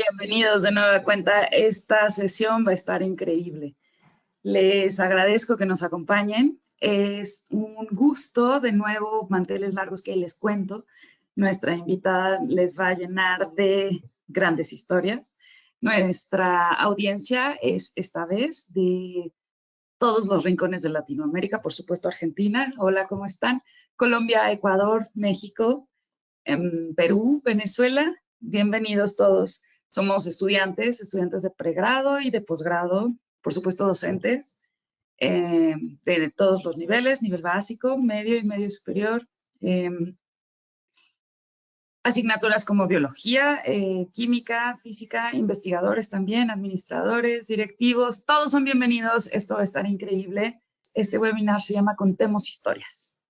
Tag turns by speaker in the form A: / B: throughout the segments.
A: Bienvenidos de nueva cuenta. Esta sesión va a estar increíble. Les agradezco que nos acompañen. Es un gusto, de nuevo, manteles largos que les cuento. Nuestra invitada les va a llenar de grandes historias. Nuestra audiencia es esta vez de todos los rincones de Latinoamérica, por supuesto Argentina. Hola, ¿cómo están? Colombia, Ecuador, México, Perú, Venezuela. Bienvenidos todos. Somos estudiantes de pregrado y de posgrado, por supuesto docentes, de todos los niveles, nivel básico, medio y medio superior. Eh, Asignaturas como biología, química, física, investigadores también, administradores, directivos, todos son bienvenidos. Esto va a estar increíble. Este webinar se llama Contemos Historias.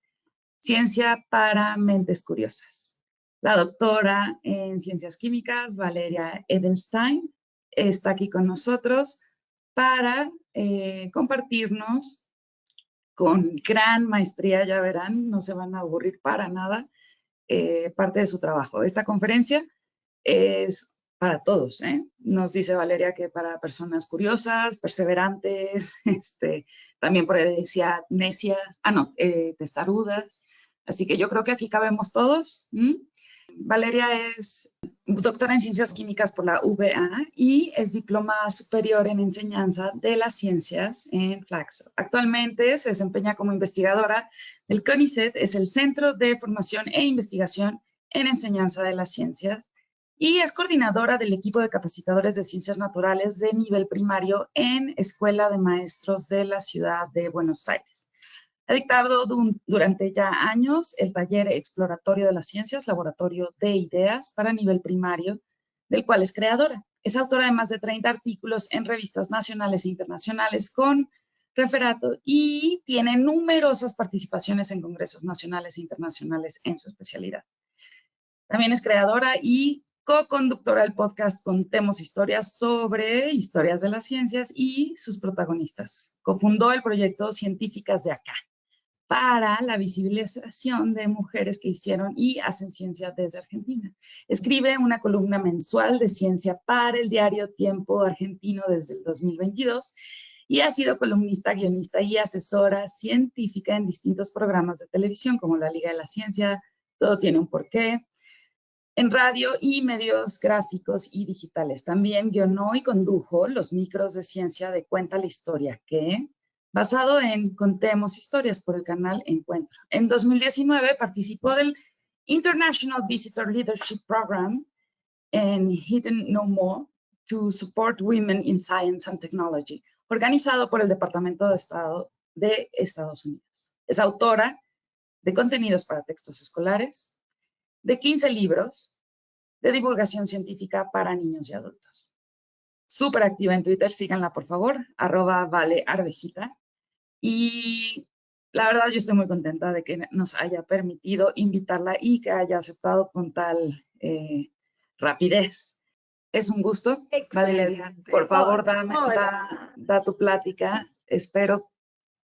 A: Ciencia para mentes curiosas. La doctora en Ciencias Químicas, Valeria Edelstein, está aquí con nosotros para compartirnos con gran maestría, ya verán, no se van a aburrir para nada, parte de su trabajo. Esta conferencia es para todos, ¿eh? Nos dice Valeria que para personas curiosas, perseverantes, también por ahí decía necias, testarudas. Así que yo creo que aquí cabemos todos. Valeria es doctora en Ciencias Químicas por la UVA y es diplomada superior en Enseñanza de las Ciencias en Flaxo. Actualmente se desempeña como investigadora del CONICET, es el Centro de Formación e Investigación en Enseñanza de las Ciencias, y es coordinadora del equipo de capacitadores de Ciencias Naturales de nivel primario en Escuela de Maestros de la Ciudad de Buenos Aires. Ha dictado durante ya años el taller exploratorio de las ciencias, laboratorio de ideas para nivel primario, del cual es creadora. Es autora de más de 30 artículos en revistas nacionales e internacionales con referato y tiene numerosas participaciones en congresos nacionales e internacionales en su especialidad. También es creadora y co-conductora del podcast Contemos Historias sobre historias de las ciencias y sus protagonistas. Cofundó el proyecto Científicas de Acá, para la visibilización de mujeres que hicieron y hacen ciencia desde Argentina. Escribe una columna mensual de ciencia para el diario Tiempo Argentino desde el 2022 y ha sido columnista, guionista y asesora científica en distintos programas de televisión como La Liga de la Ciencia, Todo tiene un porqué, en radio y medios gráficos y digitales. También guionó y condujo los micros de ciencia de Cuenta la Historia, que basado en Contemos Historias por el canal Encuentro. En 2019 participó del International Visitor Leadership Program en Hidden No More to Support Women in Science and Technology, organizado por el Departamento de Estado de Estados Unidos. Es autora de contenidos para textos escolares, de 15 libros de divulgación científica para niños y adultos. Súper activa en Twitter, síganla por favor, @valearvejita. Y la verdad yo estoy muy contenta de que nos haya permitido invitarla y que haya aceptado con tal rapidez. Es un gusto. Valeria, por favor, da tu plática. Espero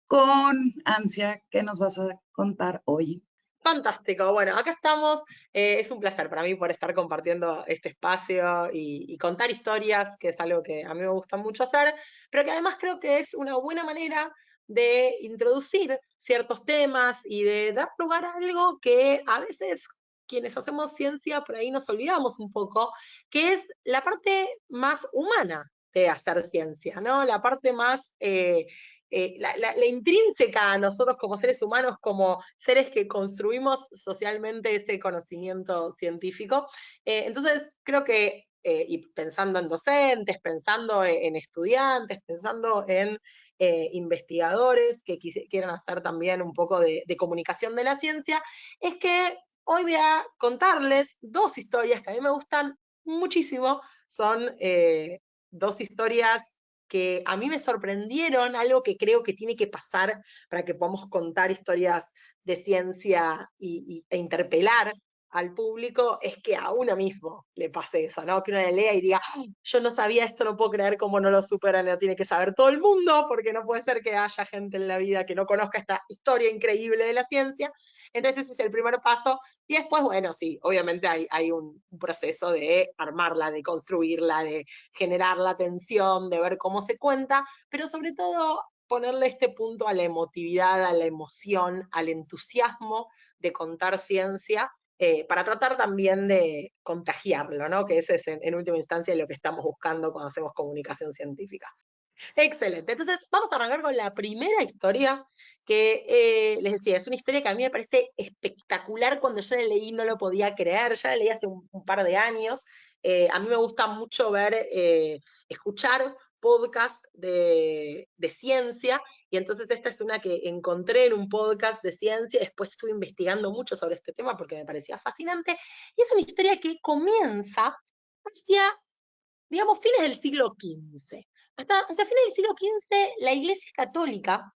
A: con ansia qué nos vas a contar hoy.
B: Fantástico, bueno, acá estamos, es un placer para mí por estar compartiendo este espacio y contar historias, que es algo que a mí me gusta mucho hacer, pero que además creo que es una buena manera de introducir ciertos temas y de dar lugar a algo que a veces quienes hacemos ciencia por ahí nos olvidamos un poco, que es la parte más humana de hacer ciencia, ¿no? La parte más la intrínseca a nosotros como seres humanos, como seres que construimos socialmente ese conocimiento científico. Entonces, creo que, y pensando en docentes, pensando en estudiantes, pensando en investigadores que quieran hacer también un poco de comunicación de la ciencia, es que hoy voy a contarles dos historias que a mí me gustan muchísimo. Son dos historias que a mí me sorprendieron, algo que creo que tiene que pasar para que podamos contar historias de ciencia e interpelar al público es que a uno mismo le pase eso, ¿no? Que uno le lea y diga, "Ay, yo no sabía esto, no puedo creer cómo no lo superan, lo tiene que saber todo el mundo, porque no puede ser que haya gente en la vida que no conozca esta historia increíble de la ciencia". Entonces ese es el primer paso, y después, bueno, sí, obviamente hay un proceso de armarla, de construirla, de generar la atención, de ver cómo se cuenta, pero sobre todo ponerle este punto a la emotividad, a la emoción, al entusiasmo de contar ciencia, para tratar también de contagiarlo, ¿no? Que ese es en última instancia lo que estamos buscando cuando hacemos comunicación científica. Excelente. Entonces, vamos a arrancar con la primera historia, que les decía, es una historia que a mí me parece espectacular. Cuando yo la leí no lo podía creer, ya la leí hace un par de años. A mí me gusta mucho escuchar podcast de ciencia, y entonces esta es una que encontré en un podcast de ciencia. Después estuve investigando mucho sobre este tema porque me parecía fascinante, y es una historia que comienza hacia, digamos, fines del siglo XV. Hacia fines del siglo XV, la Iglesia Católica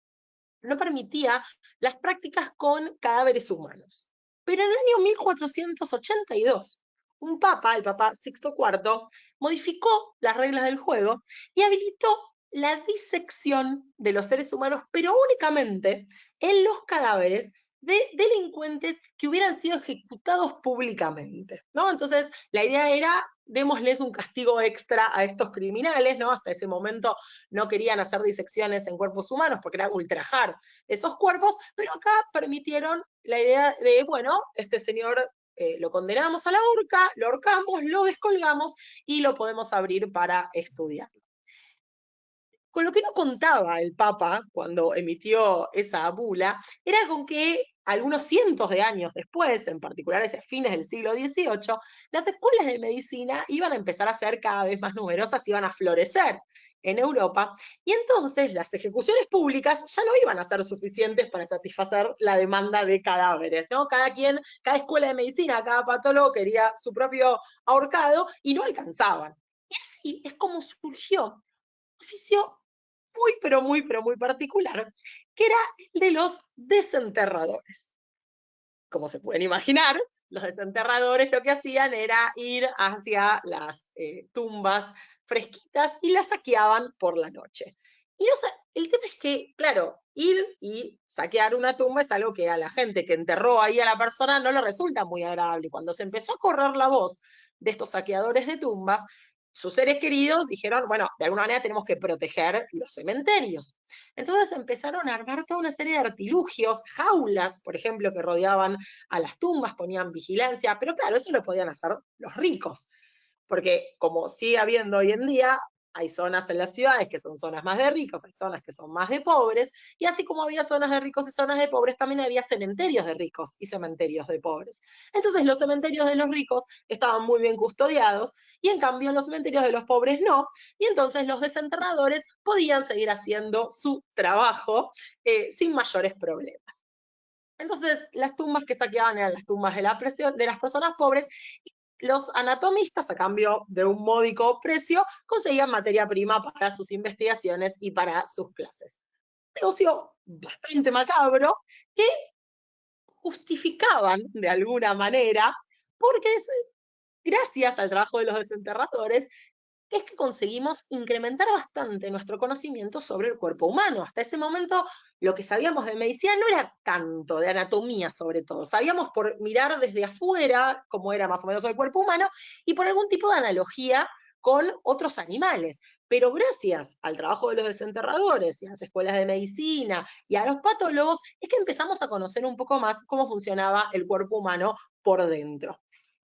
B: no permitía las prácticas con cadáveres humanos. Pero en el año 1482, un papa, el Papa Sixto IV, modificó las reglas del juego y habilitó la disección de los seres humanos, pero únicamente en los cadáveres de delincuentes que hubieran sido ejecutados públicamente, ¿no? Entonces, la idea era, démosles un castigo extra a estos criminales, ¿no? Hasta ese momento no querían hacer disecciones en cuerpos humanos porque era ultrajar esos cuerpos, pero acá permitieron la idea de, bueno, este señor lo condenamos a la horca, lo ahorcamos, lo descolgamos y lo podemos abrir para estudiarlo. Con lo que no contaba el Papa cuando emitió esa bula, era con que algunos cientos de años después, en particular hacia fines del siglo XVIII, las escuelas de medicina iban a empezar a ser cada vez más numerosas, iban a florecer en Europa, y entonces las ejecuciones públicas ya no iban a ser suficientes para satisfacer la demanda de cadáveres, ¿no? Cada escuela de medicina, cada patólogo quería su propio ahorcado y no alcanzaban. Y así es como surgió un oficio muy particular, que era el de los desenterradores. Como se pueden imaginar, los desenterradores lo que hacían era ir hacia las tumbas fresquitas y las saqueaban por la noche. Y no sé, el tema es que, claro, ir y saquear una tumba es algo que a la gente que enterró ahí a la persona no le resulta muy agradable. Y cuando se empezó a correr la voz de estos saqueadores de tumbas, sus seres queridos dijeron, bueno, de alguna manera tenemos que proteger los cementerios. Entonces empezaron a armar toda una serie de artilugios, jaulas, por ejemplo, que rodeaban a las tumbas, ponían vigilancia, pero claro, eso lo podían hacer los ricos, porque como sigue habiendo hoy en día, hay zonas en las ciudades que son zonas más de ricos, hay zonas que son más de pobres, y así como había zonas de ricos y zonas de pobres, también había cementerios de ricos y cementerios de pobres. Entonces los cementerios de los ricos estaban muy bien custodiados, y en cambio los cementerios de los pobres no, y entonces los desenterradores podían seguir haciendo su trabajo sin mayores problemas. Entonces, las tumbas que saqueaban eran las tumbas de las personas pobres, y los anatomistas, a cambio de un módico precio, conseguían materia prima para sus investigaciones y para sus clases. Un negocio bastante macabro que justificaban de alguna manera, porque gracias al trabajo de los desenterradores, es que conseguimos incrementar bastante nuestro conocimiento sobre el cuerpo humano. Hasta ese momento, lo que sabíamos de medicina no era tanto, de anatomía sobre todo. Sabíamos por mirar desde afuera cómo era más o menos el cuerpo humano y por algún tipo de analogía con otros animales. Pero gracias al trabajo de los desenterradores y a las escuelas de medicina y a los patólogos, es que empezamos a conocer un poco más cómo funcionaba el cuerpo humano por dentro.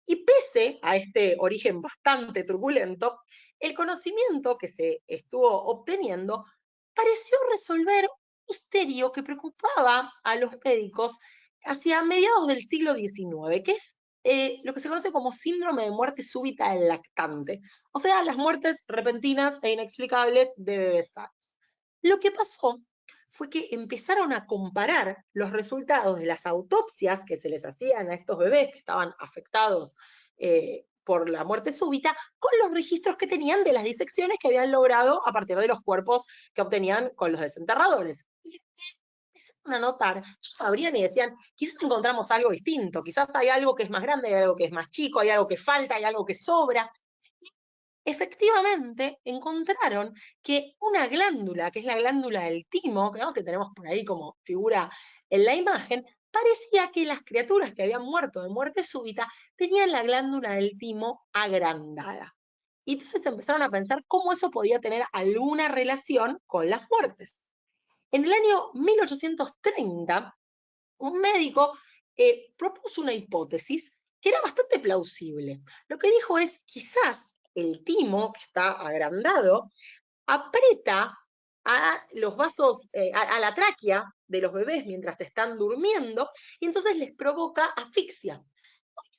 B: Y pese a este origen bastante turbulento, el conocimiento que se estuvo obteniendo pareció resolver un misterio que preocupaba a los médicos hacia mediados del siglo XIX, que es lo que se conoce como síndrome de muerte súbita del lactante, o sea, las muertes repentinas e inexplicables de bebés sanos. Lo que pasó fue que empezaron a comparar los resultados de las autopsias que se les hacían a estos bebés que estaban afectados por la muerte súbita, con los registros que tenían de las disecciones que habían logrado a partir de los cuerpos que obtenían con los desenterradores. Y a notar, ellos abrían y decían, quizás encontramos algo distinto, quizás hay algo que es más grande, hay algo que es más chico, hay algo que falta, hay algo que sobra. Efectivamente, encontraron que una glándula, que es la glándula del timo, ¿no?, que tenemos por ahí como figura en la imagen, parecía que las criaturas que habían muerto de muerte súbita tenían la glándula del timo agrandada. Y entonces empezaron a pensar cómo eso podía tener alguna relación con las muertes. En el año 1830, un médico propuso una hipótesis que era bastante plausible. Lo que dijo es, quizás el timo, que está agrandado, aprieta a los vasos, a la tráquea de los bebés mientras están durmiendo, y entonces les provoca asfixia.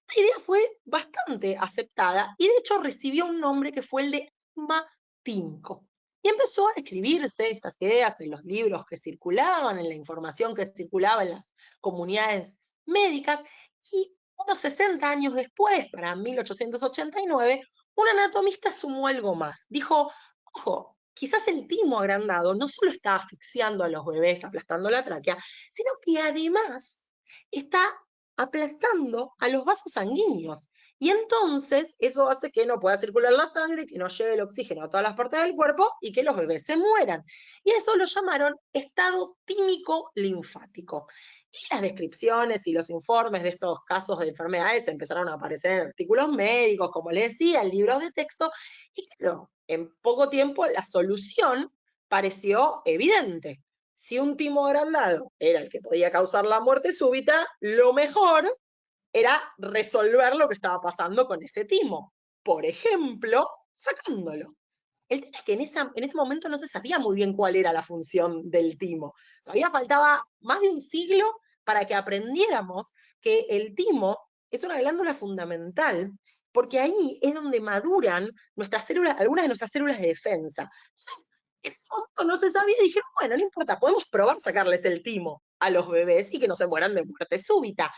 B: Esta idea fue bastante aceptada, y de hecho recibió un nombre que fue el de asma tímico. Y empezó a escribirse estas ideas en los libros que circulaban, en la información que circulaba en las comunidades médicas, y unos 60 años después, para 1889, un anatomista sumó algo más. Dijo, ojo, quizás el timo agrandado no solo está asfixiando a los bebés, aplastando la tráquea, sino que además está aplastando a los vasos sanguíneos. Y entonces eso hace que no pueda circular la sangre, que no lleve el oxígeno a todas las partes del cuerpo y que los bebés se mueran. Y eso lo llamaron estado tímico linfático. Y las descripciones y los informes de estos casos de enfermedades empezaron a aparecer en artículos médicos, como les decía, en libros de texto, y claro, en poco tiempo la solución pareció evidente. Si un timo agrandado era el que podía causar la muerte súbita, lo mejor era resolver lo que estaba pasando con ese timo. Por ejemplo, sacándolo. El tema es que en ese momento no se sabía muy bien cuál era la función del timo. Todavía faltaba más de un siglo para que aprendiéramos que el timo es una glándula fundamental, porque ahí es donde maduran nuestras células, algunas de nuestras células de defensa. Entonces, en ese momento no se sabía y dijeron, bueno, no importa, podemos probar sacarles el timo a los bebés y que no se mueran de muerte súbita.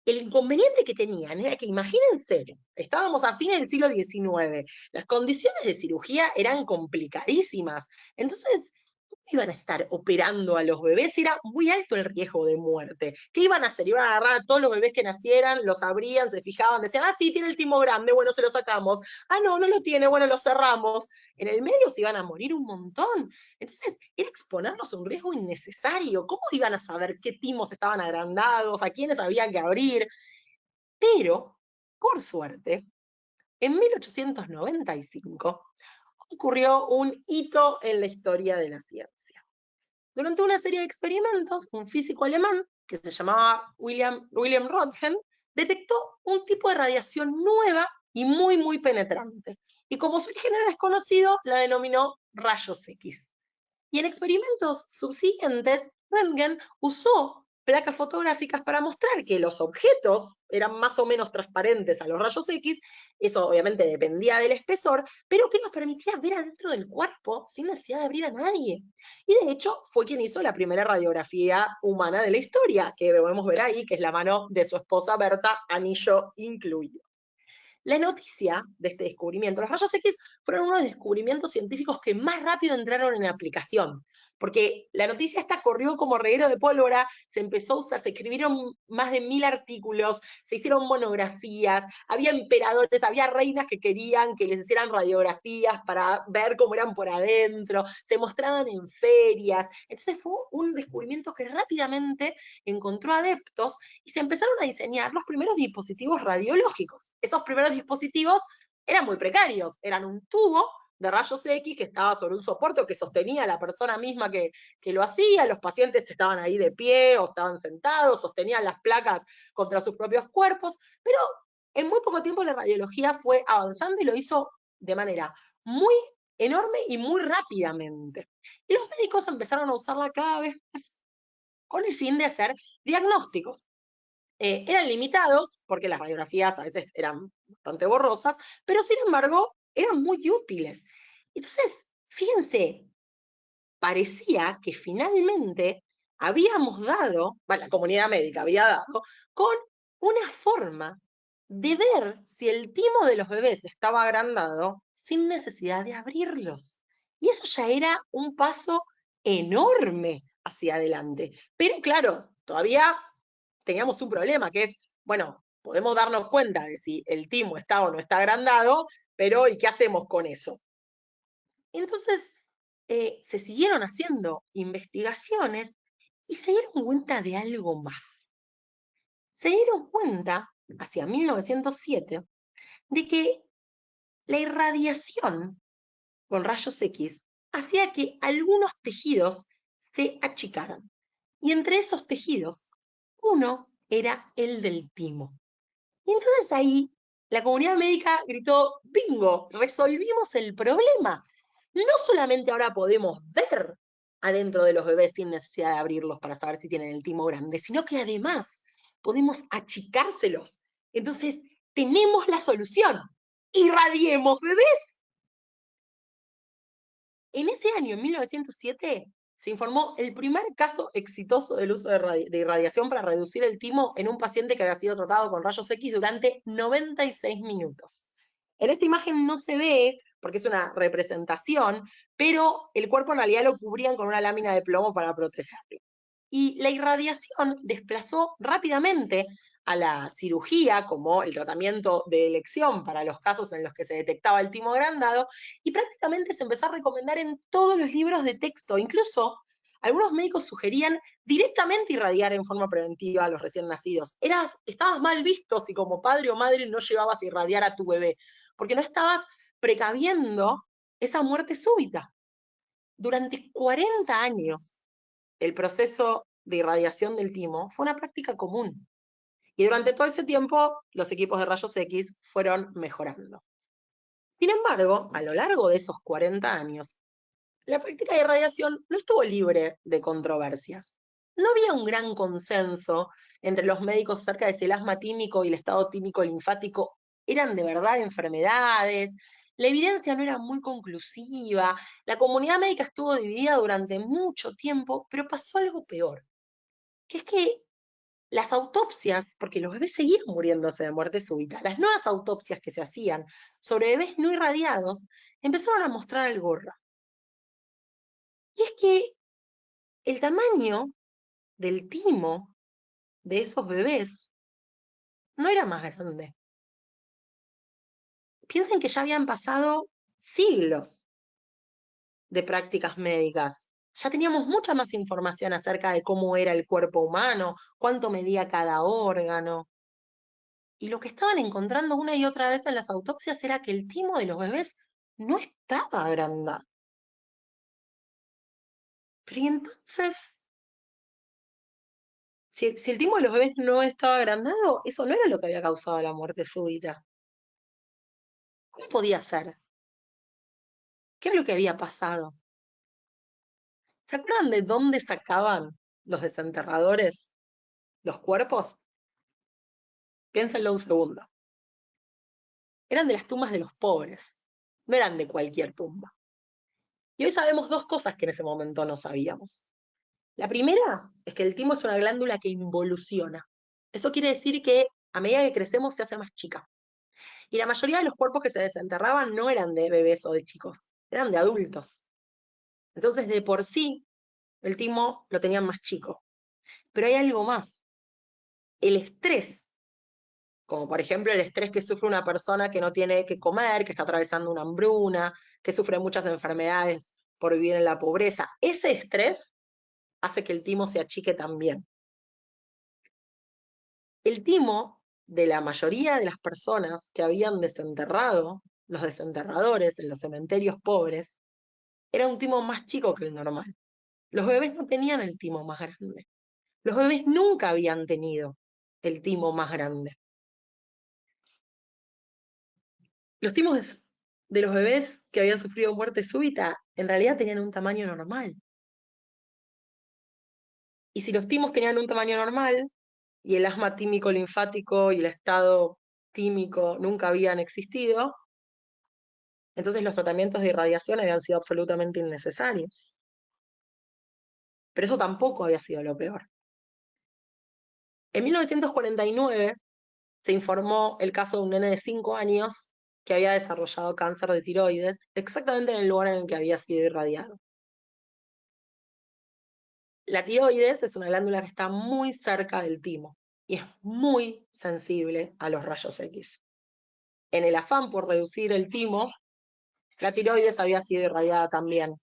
B: El inconveniente que tenían era que, imagínense, estábamos a fines del siglo XIX, las condiciones de cirugía eran complicadísimas, entonces, ¿cómo iban a estar operando a los bebés? Era muy alto el riesgo de muerte. ¿Qué iban a hacer? Iban a agarrar a todos los bebés que nacieran, los abrían, se fijaban, decían, ah, sí, tiene el timo grande, bueno, se lo sacamos, ah, no, no lo tiene, bueno, lo cerramos. En el medio se iban a morir un montón. Entonces, era exponerlos a un riesgo innecesario. ¿Cómo iban a saber qué timos estaban agrandados, a quiénes había que abrir? Pero, por suerte, en 1895 ocurrió un hito en la historia de la ciencia. Durante una serie de experimentos, un físico alemán, que se llamaba William Röntgen, detectó un tipo de radiación nueva y muy, muy penetrante. Y como su origen era desconocido, la denominó rayos X. Y en experimentos subsiguientes, Röntgen usó placas fotográficas para mostrar que los objetos eran más o menos transparentes a los rayos X, eso obviamente dependía del espesor, pero que nos permitía ver adentro del cuerpo sin necesidad de abrir a nadie. Y de hecho fue quien hizo la primera radiografía humana de la historia, que podemos ver ahí, que es la mano de su esposa Berta, anillo incluido. La noticia de este descubrimiento, los rayos X fueron uno de los descubrimientos científicos que más rápido entraron en aplicación, porque la noticia esta corrió como reguero de pólvora, se empezó a usar, se escribieron más de 1000 artículos, se hicieron monografías, había emperadores, había reinas que querían que les hicieran radiografías para ver cómo eran por adentro, se mostraban en ferias, entonces fue un descubrimiento que rápidamente encontró adeptos y se empezaron a diseñar los primeros dispositivos radiológicos. Esos primeros dispositivos eran muy precarios, eran un tubo de rayos X que estaba sobre un soporte o que sostenía a la persona misma que lo hacía, los pacientes estaban ahí de pie o estaban sentados, sostenían las placas contra sus propios cuerpos, pero en muy poco tiempo la radiología fue avanzando y lo hizo de manera muy enorme y muy rápidamente. Y los médicos empezaron a usarla cada vez más con el fin de hacer diagnósticos. Eran limitados, porque las radiografías a veces eran bastante borrosas, pero sin embargo eran muy útiles. Entonces, fíjense, parecía que finalmente habíamos dado, bueno, la comunidad médica había dado, con una forma de ver si el timo de los bebés estaba agrandado sin necesidad de abrirlos. Y eso ya era un paso enorme hacia adelante. Pero claro, todavía teníamos un problema, que es, bueno, podemos darnos cuenta de si el timo está o no está agrandado, pero ¿y qué hacemos con eso? Entonces, se siguieron haciendo investigaciones y se dieron cuenta de algo más. Se dieron cuenta, hacia 1907, de que la irradiación con rayos X hacía que algunos tejidos se achicaran. Y entre esos tejidos, uno era el del timo. Y entonces ahí la comunidad médica gritó, bingo, resolvimos el problema. No solamente ahora podemos ver adentro de los bebés sin necesidad de abrirlos para saber si tienen el timo grande, sino que además podemos achicárselos. Entonces tenemos la solución. Irradiemos bebés. En ese año, en 1907, se informó el primer caso exitoso del uso de irradiación para reducir el timo en un paciente que había sido tratado con rayos X durante 96 minutos. En esta imagen no se ve, porque es una representación, pero el cuerpo en realidad lo cubrían con una lámina de plomo para protegerlo. Y la irradiación desplazó rápidamente a la cirugía como el tratamiento de elección para los casos en los que se detectaba el timo agrandado, y prácticamente se empezó a recomendar en todos los libros de texto. Incluso algunos médicos sugerían directamente irradiar en forma preventiva a los recién nacidos. Estabas mal visto si como padre o madre no llevabas a irradiar a tu bebé, porque no estabas precaviendo esa muerte súbita. Durante 40 años, el proceso de irradiación del timo fue una práctica común. Y durante todo ese tiempo, los equipos de rayos X fueron mejorando. Sin embargo, a lo largo de esos 40 años, la práctica de irradiación no estuvo libre de controversias. No había un gran consenso entre los médicos acerca de si el asma tímico y el estado tímico linfático eran de verdad enfermedades. La evidencia no era muy conclusiva. La comunidad médica estuvo dividida durante mucho tiempo, pero pasó algo peor, que es que las autopsias, porque los bebés seguían muriéndose de muerte súbita, las nuevas autopsias que se hacían sobre bebés no irradiados empezaron a mostrar algo raro. Y es que el tamaño del timo de esos bebés no era más grande. Piensen que ya habían pasado siglos de prácticas médicas. Ya teníamos mucha más información acerca de cómo era el cuerpo humano, cuánto medía cada órgano. Y lo que estaban encontrando una y otra vez en las autopsias era que el timo de los bebés no estaba agrandado. Pero entonces, si el timo de los bebés no estaba agrandado, eso no era lo que había causado la muerte súbita. ¿Cómo podía ser? ¿Qué es lo que había pasado? ¿Se acuerdan de dónde sacaban los desenterradores los cuerpos? Piénsenlo un segundo. Eran de las tumbas de los pobres, no eran de cualquier tumba. Y hoy sabemos dos cosas que en ese momento no sabíamos. La primera es que el timo es una glándula que involuciona. Eso quiere decir que a medida que crecemos se hace más chica. Y la mayoría de los cuerpos que se desenterraban no eran de bebés o de chicos, eran de adultos. Entonces, de por sí, el timo lo tenían más chico. Pero hay algo más. El estrés, como por ejemplo el estrés que sufre una persona que no tiene que comer, que está atravesando una hambruna, que sufre muchas enfermedades por vivir en la pobreza, ese estrés hace que el timo se achique también. El timo de la mayoría de las personas que habían desenterrado, los desenterradores en los cementerios pobres, era un timo más chico que el normal. Los bebés no tenían el timo más grande. Los bebés nunca habían tenido el timo más grande. Los timos de los bebés que habían sufrido muerte súbita en realidad tenían un tamaño normal. Y si los timos tenían un tamaño normal, y el asma tímico linfático y el estado tímico nunca habían existido, entonces los tratamientos de irradiación habían sido absolutamente innecesarios. Pero eso tampoco había sido lo peor. En 1949 se informó el caso de un nene de 5 años que había desarrollado cáncer de tiroides, exactamente en el lugar en el que había sido irradiado. La tiroides es una glándula que está muy cerca del timo y es muy sensible a los rayos X. En el afán por reducir el timo, la tiroides había sido irradiada también.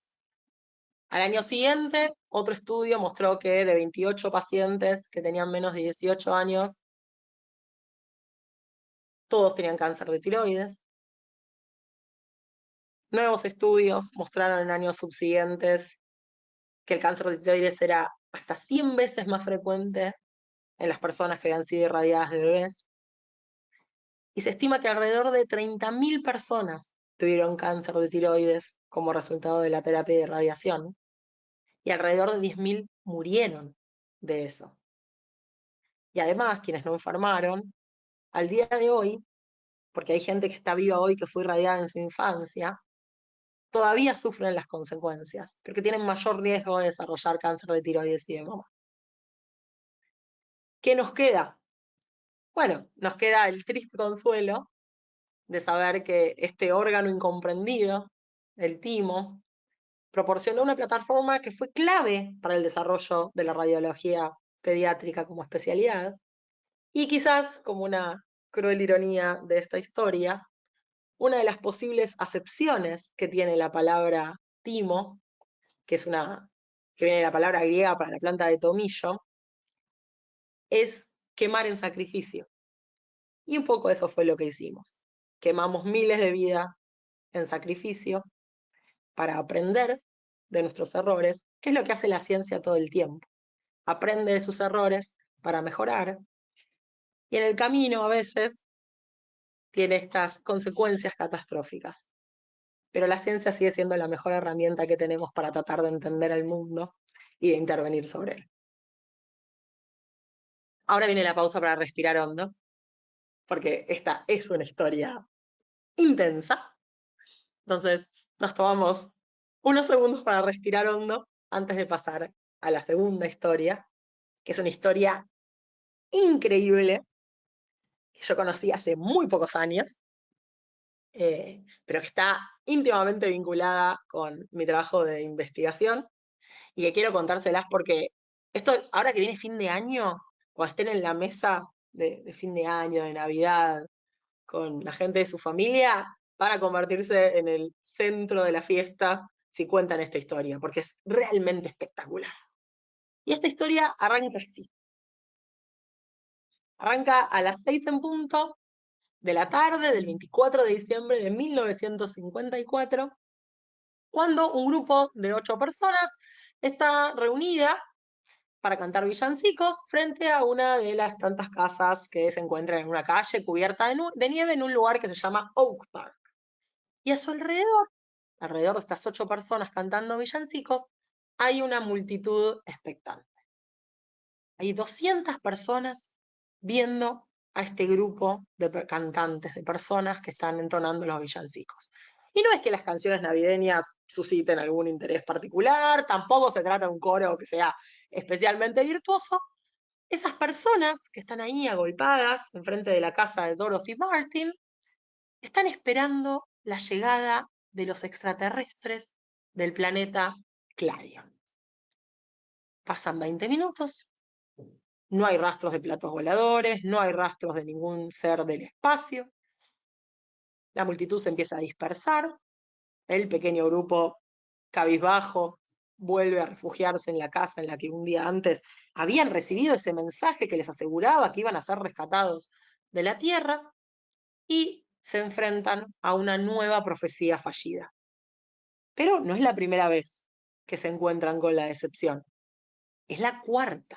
B: Al año siguiente, otro estudio mostró que de 28 pacientes que tenían menos de 18 años, todos tenían cáncer de tiroides. Nuevos estudios mostraron en años subsiguientes que el cáncer de tiroides era hasta 100 veces más frecuente en las personas que habían sido irradiadas de bebés. Y se estima que alrededor de 30.000 personas tuvieron cáncer de tiroides como resultado de la terapia de radiación. Y alrededor de 10.000 murieron de eso. Y además, quienes no enfermaron, al día de hoy, porque hay gente que está viva hoy que fue irradiada en su infancia, todavía sufren las consecuencias, porque tienen mayor riesgo de desarrollar cáncer de tiroides y de mama. ¿Qué nos queda? Bueno, nos queda el triste consuelo de saber que este órgano incomprendido, el timo, proporcionó una plataforma que fue clave para el desarrollo de la radiología pediátrica como especialidad, y quizás, como una cruel ironía de esta historia, una de las posibles acepciones que tiene la palabra timo, que viene de la palabra griega para la planta de tomillo, es quemar en sacrificio. Y un poco eso fue lo que hicimos. Quemamos miles de vidas en sacrificio para aprender de nuestros errores, que es lo que hace la ciencia todo el tiempo. Aprende de sus errores para mejorar, y en el camino a veces tiene estas consecuencias catastróficas. Pero la ciencia sigue siendo la mejor herramienta que tenemos para tratar de entender el mundo y de intervenir sobre él. Ahora viene la pausa para respirar hondo, porque esta es una historia intensa. Entonces, nos tomamos unos segundos para respirar hondo antes de pasar a la segunda historia, que es una historia increíble que yo conocí hace muy pocos años, pero que está íntimamente vinculada con mi trabajo de investigación y que quiero contárselas porque esto, ahora que viene fin de año, cuando estén en la mesa de fin de año, de Navidad, con la gente de su familia, van a convertirse en el centro de la fiesta si cuentan esta historia, porque es realmente espectacular. Y esta historia arranca así. Arranca a las 6 en punto de la tarde del 24 de diciembre de 1954, cuando un grupo de 8 personas está reunida para cantar villancicos frente a una de las tantas casas que se encuentran en una calle cubierta de nieve en un lugar que se llama Oak Park. Y a su alrededor de estas 8 personas cantando villancicos, hay una multitud expectante. Hay 200 personas viendo a este grupo de cantantes, de personas que están entonando los villancicos. Y no es que las canciones navideñas susciten algún interés particular, tampoco se trata de un coro que sea especialmente virtuoso. Esas personas que están ahí agolpadas enfrente de la casa de Dorothy Martin están esperando la llegada de los extraterrestres del planeta Clarion. Pasan 20 minutos, no hay rastros de platos voladores, no hay rastros de ningún ser del espacio. La multitud se empieza a dispersar, el pequeño grupo cabizbajo vuelve a refugiarse en la casa en la que un día antes habían recibido ese mensaje que les aseguraba que iban a ser rescatados de la Tierra, y se enfrentan a una nueva profecía fallida. Pero no es la primera vez que se encuentran con la decepción, es la cuarta.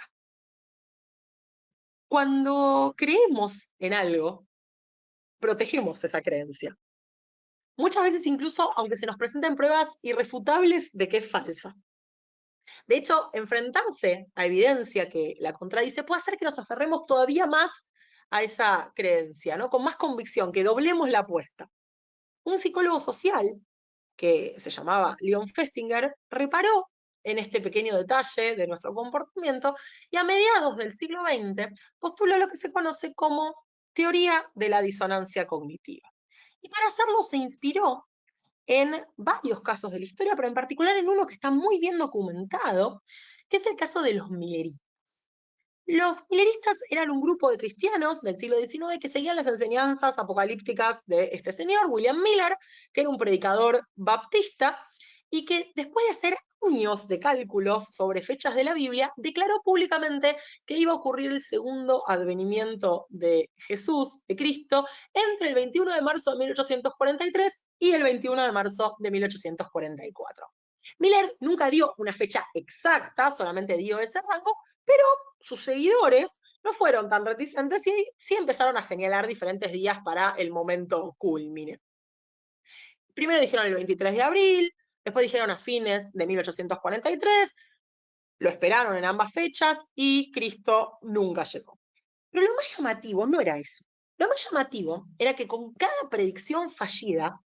B: Cuando creemos en algo, protegemos esa creencia. Muchas veces incluso aunque se nos presenten pruebas irrefutables de que es falsa. De hecho, enfrentarse a evidencia que la contradice puede hacer que nos aferremos todavía más a esa creencia, ¿no? Con más convicción, que doblemos la apuesta. Un psicólogo social, que se llamaba Leon Festinger, reparó en este pequeño detalle de nuestro comportamiento y a mediados del siglo XX postuló lo que se conoce como teoría de la disonancia cognitiva. Y para hacerlo se inspiró en varios casos de la historia, pero en particular en uno que está muy bien documentado, que es el caso de los mileristas. Los mileristas eran un grupo de cristianos del siglo XIX que seguían las enseñanzas apocalípticas de este señor, William Miller, que era un predicador baptista, y que después de hacer años de cálculos sobre fechas de la Biblia, declaró públicamente que iba a ocurrir el segundo advenimiento de Jesús, de Cristo, entre el 21 de marzo de 1843 y el 21 de marzo de 1844. Miller nunca dio una fecha exacta, solamente dio ese rango, pero sus seguidores no fueron tan reticentes y sí empezaron a señalar diferentes días para el momento culmine. Primero dijeron el 23 de abril, después dijeron a fines de 1843, lo esperaron en ambas fechas y Cristo nunca llegó. Pero lo más llamativo no era eso. Lo más llamativo era que con cada predicción fallida,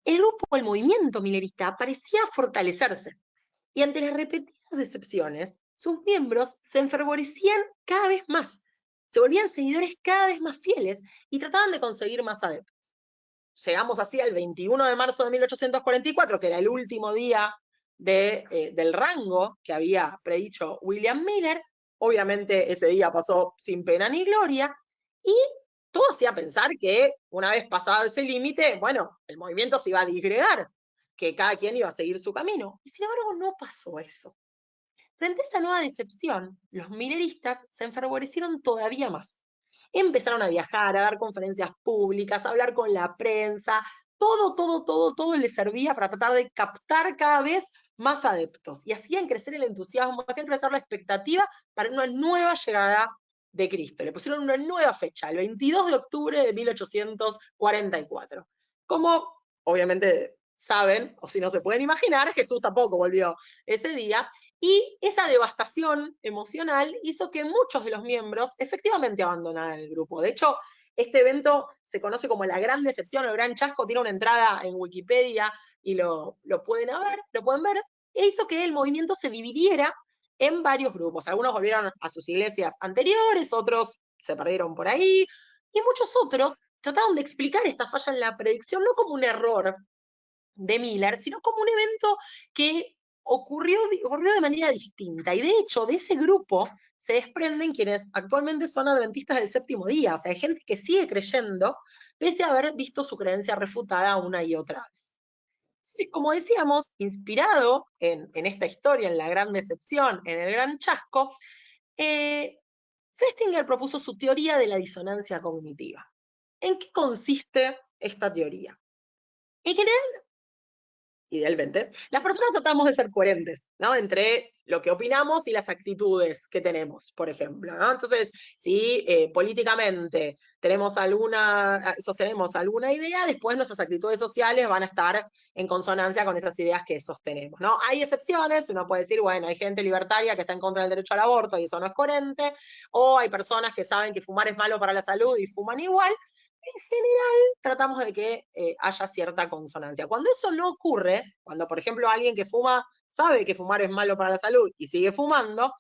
B: el grupo, el movimiento milerista, parecía fortalecerse. Y ante las repetidas decepciones, sus miembros se enfervorecían cada vez más, se volvían seguidores cada vez más fieles y trataban de conseguir más adeptos. Llegamos así al 21 de marzo de 1844, que era el último día del rango que había predicho William Miller. Obviamente ese día pasó sin pena ni gloria, y todo hacía pensar que una vez pasado ese límite, bueno, el movimiento se iba a disgregar, que cada quien iba a seguir su camino. Y sin embargo no pasó eso. Frente a esa nueva decepción, los mileristas se enfervorecieron todavía más. Empezaron a viajar, a dar conferencias públicas, a hablar con la prensa, todo les servía para tratar de captar cada vez más adeptos. Y hacían crecer el entusiasmo, hacían crecer la expectativa para una nueva llegada de Cristo. Le pusieron una nueva fecha, el 22 de octubre de 1844. Como obviamente saben, o si no se pueden imaginar, Jesús tampoco volvió ese día, y esa devastación emocional hizo que muchos de los miembros efectivamente abandonaran el grupo. De hecho, este evento se conoce como la Gran Decepción, el Gran Chasco, tiene una entrada en Wikipedia y lo pueden ver, e hizo que el movimiento se dividiera en varios grupos. Algunos volvieron a sus iglesias anteriores, otros se perdieron por ahí, y muchos otros trataron de explicar esta falla en la predicción no como un error de Miller, sino como un evento que ocurrió de manera distinta. Y de hecho, de ese grupo se desprenden quienes actualmente son adventistas del séptimo día. O sea, hay gente que sigue creyendo, pese a haber visto su creencia refutada una y otra vez. Sí, como decíamos, inspirado en esta historia, en la gran decepción, en el gran chasco, Festinger propuso su teoría de la disonancia cognitiva. ¿En qué consiste esta teoría? En general, idealmente, las personas tratamos de ser coherentes, ¿no? Entre lo que opinamos y las actitudes que tenemos, por ejemplo, ¿no? Entonces, si políticamente sostenemos alguna idea, después nuestras actitudes sociales van a estar en consonancia con esas ideas que sostenemos, ¿no? Hay excepciones, uno puede decir, bueno, hay gente libertaria que está en contra del derecho al aborto y eso no es coherente, o hay personas que saben que fumar es malo para la salud y fuman igual. En general, tratamos de que haya cierta consonancia. Cuando eso no ocurre, cuando por ejemplo alguien que fuma sabe que fumar es malo para la salud y sigue fumando,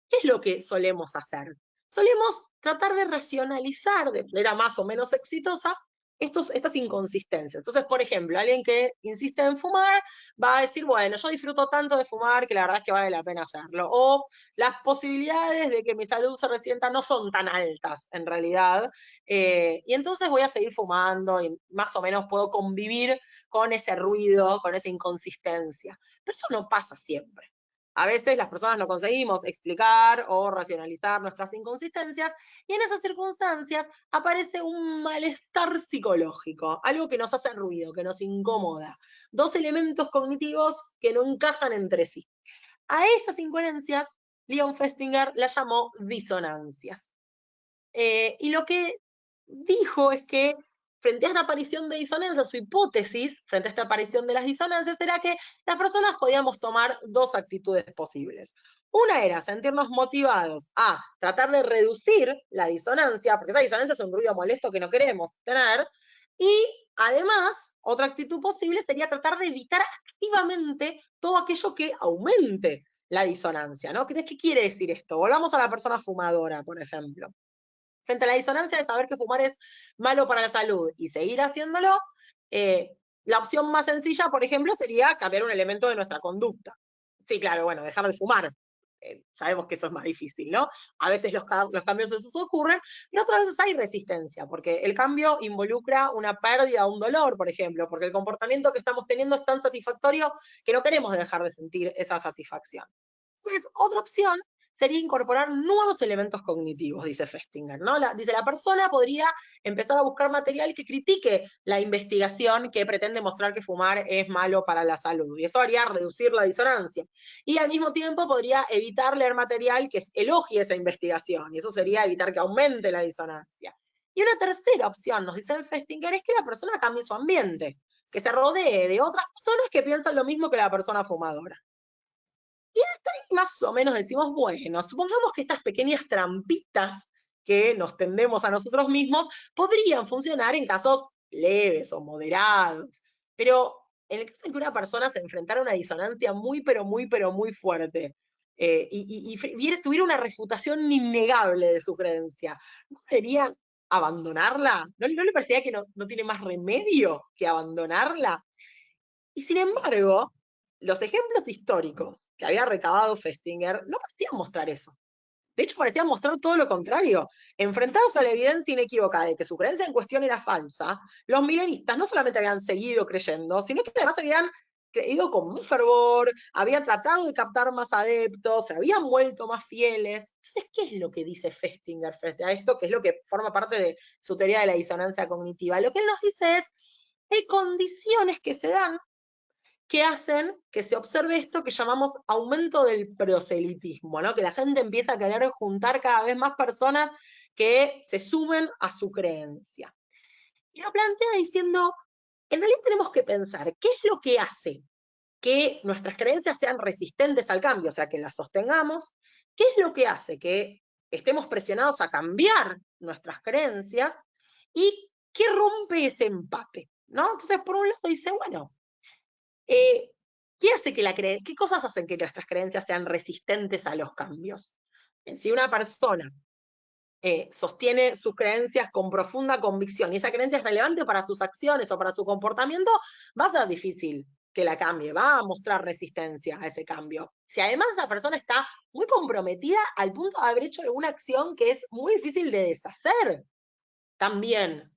B: ¿qué es lo que solemos hacer? Solemos tratar de racionalizar de manera más o menos exitosa estas inconsistencias. Entonces, por ejemplo, alguien que insiste en fumar va a decir, bueno, yo disfruto tanto de fumar que la verdad es que vale la pena hacerlo. O las posibilidades de que mi salud se resienta no son tan altas, en realidad. Y entonces voy a seguir fumando y más o menos puedo convivir con ese ruido, con esa inconsistencia. Pero eso no pasa siempre. A veces las personas no conseguimos explicar o racionalizar nuestras inconsistencias, y en esas circunstancias aparece un malestar psicológico, algo que nos hace ruido, que nos incomoda. Dos elementos cognitivos que no encajan entre sí. A esas incoherencias, Leon Festinger las llamó disonancias. Y lo que dijo es que frente a esta aparición de disonancias, su hipótesis frente a esta aparición de las disonancias era que las personas podíamos tomar dos actitudes posibles. Una era sentirnos motivados a tratar de reducir la disonancia, porque esa disonancia es un ruido molesto que no queremos tener, y además, otra actitud posible sería tratar de evitar activamente todo aquello que aumente la disonancia, ¿no? ¿Qué quiere decir esto? Volvamos a la persona fumadora, por ejemplo. Frente a la disonancia de saber que fumar es malo para la salud y seguir haciéndolo, la opción más sencilla, por ejemplo, sería cambiar un elemento de nuestra conducta. Sí, claro, bueno, dejar de fumar. Sabemos que eso es más difícil, ¿no? A veces los cambios esos ocurren, y otras veces hay resistencia, porque el cambio involucra una pérdida o un dolor, por ejemplo, porque el comportamiento que estamos teniendo es tan satisfactorio que no queremos dejar de sentir esa satisfacción. Entonces, otra opción sería incorporar nuevos elementos cognitivos, dice Festinger, ¿no? Dice, la persona podría empezar a buscar material que critique la investigación que pretende mostrar que fumar es malo para la salud, y eso haría reducir la disonancia. Y al mismo tiempo podría evitar leer material que elogie esa investigación, y eso sería evitar que aumente la disonancia. Y una tercera opción, nos dice Festinger, es que la persona cambie su ambiente, que se rodee de otras personas que piensan lo mismo que la persona fumadora. Y hasta ahí más o menos decimos, bueno, supongamos que estas pequeñas trampitas que nos tendemos a nosotros mismos podrían funcionar en casos leves o moderados, pero en el caso en que una persona se enfrentara a una disonancia muy, pero muy, pero muy fuerte, y tuviera una refutación innegable de su creencia, ¿no debería abandonarla? ¿No le parecía que no tiene más remedio que abandonarla? Y sin embargo, los ejemplos históricos que había recabado Festinger no parecían mostrar eso. De hecho, parecían mostrar todo lo contrario. Enfrentados a la evidencia inequívoca de que su creencia en cuestión era falsa, los milenistas no solamente habían seguido creyendo, sino que además habían creído con más fervor, habían tratado de captar más adeptos, se habían vuelto más fieles. Entonces, ¿qué es lo que dice Festinger frente a esto? Que es lo que forma parte de su teoría de la disonancia cognitiva. Lo que él nos dice es, hay condiciones que se dan que hacen que se observe esto que llamamos aumento del proselitismo, ¿no? Que la gente empieza a querer juntar cada vez más personas que se sumen a su creencia. Y lo plantea diciendo, en realidad tenemos que pensar, ¿qué es lo que hace que nuestras creencias sean resistentes al cambio? O sea, que las sostengamos. ¿Qué es lo que hace que estemos presionados a cambiar nuestras creencias? ¿Y qué rompe ese empate? ¿No? Entonces, por un lado dice, bueno, ¿qué cosas hacen que nuestras creencias sean resistentes a los cambios? Si una persona sostiene sus creencias con profunda convicción y esa creencia es relevante para sus acciones o para su comportamiento, va a ser difícil que la cambie, va a mostrar resistencia a ese cambio. Si además esa persona está muy comprometida al punto de haber hecho alguna acción que es muy difícil de deshacer, también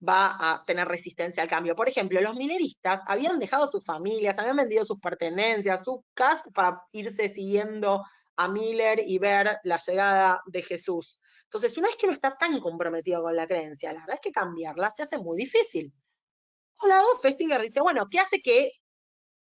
B: va a tener resistencia al cambio. Por ejemplo, los mineristas habían dejado sus familias, habían vendido sus pertenencias, su casa, para irse siguiendo a Miller y ver la llegada de Jesús. Entonces, una vez que uno está tan comprometido con la creencia, la verdad es que cambiarla se hace muy difícil. Por un lado, Festinger dice, bueno, ¿qué hace que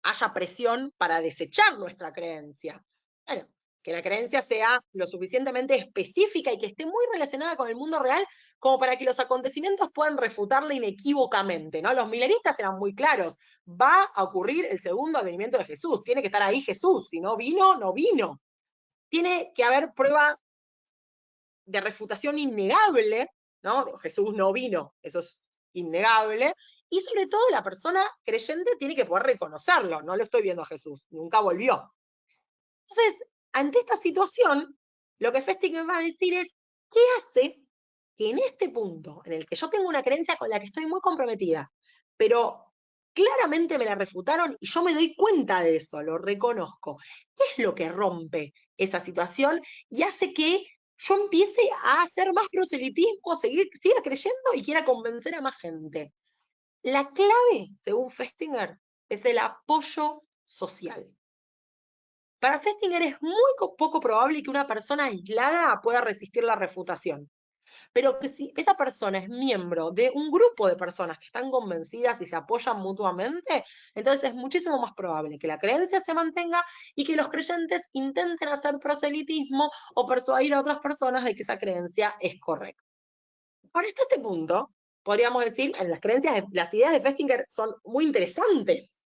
B: haya presión para desechar nuestra creencia? Bueno, que la creencia sea lo suficientemente específica y que esté muy relacionada con el mundo real como para que los acontecimientos puedan refutarla inequívocamente, ¿no? Los milenistas eran muy claros, va a ocurrir el segundo advenimiento de Jesús, tiene que estar ahí Jesús, si no vino, no vino. Tiene que haber prueba de refutación innegable, ¿no? Jesús no vino, eso es innegable, y sobre todo la persona creyente tiene que poder reconocerlo, no lo estoy viendo a Jesús, nunca volvió. Entonces, ante esta situación, lo que Festinger va a decir es, ¿qué hace que en este punto, en el que yo tengo una creencia con la que estoy muy comprometida, pero claramente me la refutaron y yo me doy cuenta de eso, lo reconozco? ¿Qué es lo que rompe esa situación y hace que yo empiece a hacer más proselitismo, siga creyendo y quiera convencer a más gente? La clave, según Festinger, es el apoyo social. Para Festinger es muy poco probable que una persona aislada pueda resistir la refutación, pero que si esa persona es miembro de un grupo de personas que están convencidas y se apoyan mutuamente, entonces es muchísimo más probable que la creencia se mantenga y que los creyentes intenten hacer proselitismo o persuadir a otras personas de que esa creencia es correcta. Hasta este punto, podríamos decir, en las ideas de Festinger son muy interesantes.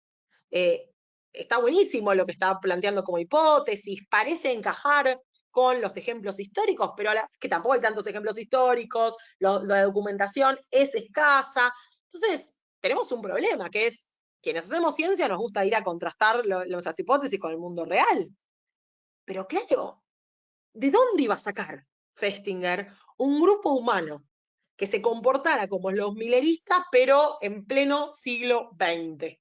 B: Está buenísimo lo que está planteando como hipótesis, parece encajar con los ejemplos históricos, pero es que tampoco hay tantos ejemplos históricos, la documentación es escasa. Entonces, tenemos un problema, que es, quienes hacemos ciencia nos gusta ir a contrastar nuestras hipótesis con el mundo real. Pero claro, ¿de dónde iba a sacar Festinger un grupo humano que se comportara como los mileristas, pero en pleno siglo XX?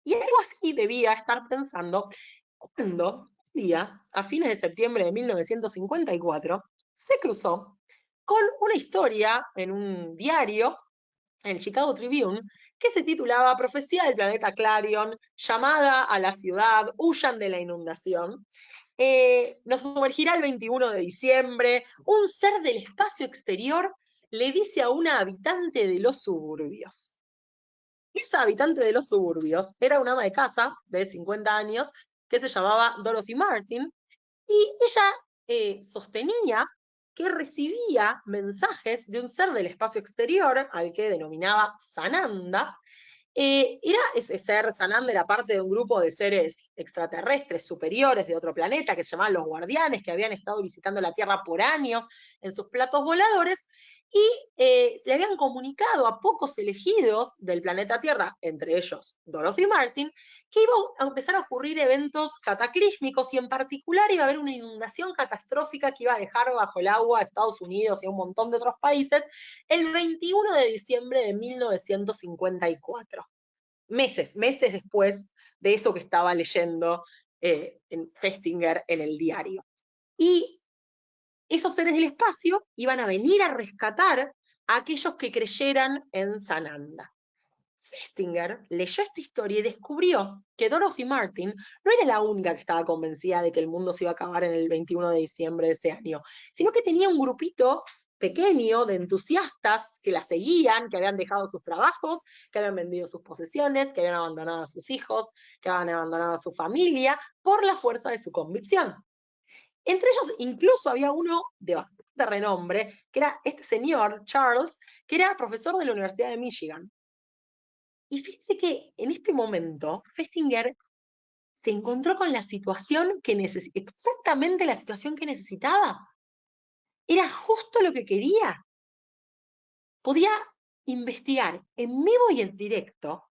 B: Y algo así debía estar pensando cuando, un día, a fines de septiembre de 1954, se cruzó con una historia en un diario, en el Chicago Tribune, que se titulaba Profecía del planeta Clarion, llamada a la ciudad, huyan de la inundación. Nos sumergirá el 21 de diciembre, un ser del espacio exterior le dice a una habitante de los suburbios. Esa habitante de los suburbios era una ama de casa de 50 años que se llamaba Dorothy Martin, y ella sostenía que recibía mensajes de un ser del espacio exterior, al que denominaba Sananda. Ese ser, Sananda, era parte de un grupo de seres extraterrestres superiores de otro planeta que se llamaban los Guardianes, que habían estado visitando la Tierra por años en sus platos voladores, y le habían comunicado a pocos elegidos del planeta Tierra, entre ellos Dorothy Martin, que iban a empezar a ocurrir eventos cataclísmicos, y en particular iba a haber una inundación catastrófica que iba a dejar bajo el agua a Estados Unidos y a un montón de otros países el 21 de diciembre de 1954. Meses después de eso que estaba leyendo en Festinger en el diario. Y esos seres del espacio iban a venir a rescatar a aquellos que creyeran en Sananda. Festinger leyó esta historia y descubrió que Dorothy Martin no era la única que estaba convencida de que el mundo se iba a acabar en el 21 de diciembre de ese año, sino que tenía un grupito pequeño de entusiastas que la seguían, que habían dejado sus trabajos, que habían vendido sus posesiones, que habían abandonado a sus hijos, que habían abandonado a su familia, por la fuerza de su convicción. Entre ellos incluso había uno de bastante renombre, que era este señor, Charles, que era profesor de la Universidad de Michigan. Y fíjense que en este momento Festinger se encontró con la situación que exactamente la situación que necesitaba. Era justo lo que quería. Podía investigar en vivo y en directo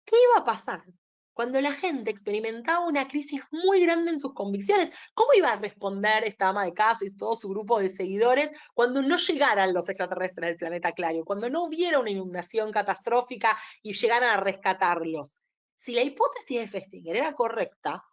B: qué iba a pasar cuando la gente experimentaba una crisis muy grande en sus convicciones. ¿Cómo iba a responder esta ama de casa y todo su grupo de seguidores cuando no llegaran los extraterrestres del planeta Clario, cuando no hubiera una inundación catastrófica y llegaran a rescatarlos? Si la hipótesis de Festinger era correcta,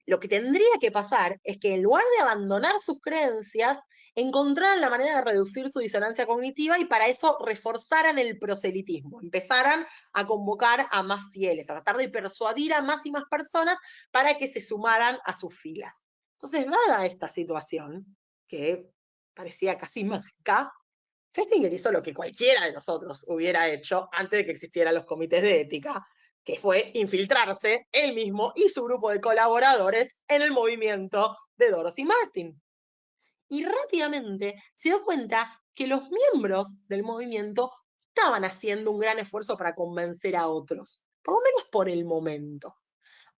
B: lo que tendría que pasar es que en lugar de abandonar sus creencias, encontraran la manera de reducir su disonancia cognitiva, y para eso reforzaran el proselitismo, empezaran a convocar a más fieles, a tratar de persuadir a más y más personas para que se sumaran a sus filas. Entonces, dada esta situación, que parecía casi mágica, Festinger hizo lo que cualquiera de nosotros hubiera hecho antes de que existieran los comités de ética, que fue infiltrarse él mismo y su grupo de colaboradores en el movimiento de Dorothy Martin. Y rápidamente se dio cuenta que los miembros del movimiento estaban haciendo un gran esfuerzo para convencer a otros, por lo menos por el momento.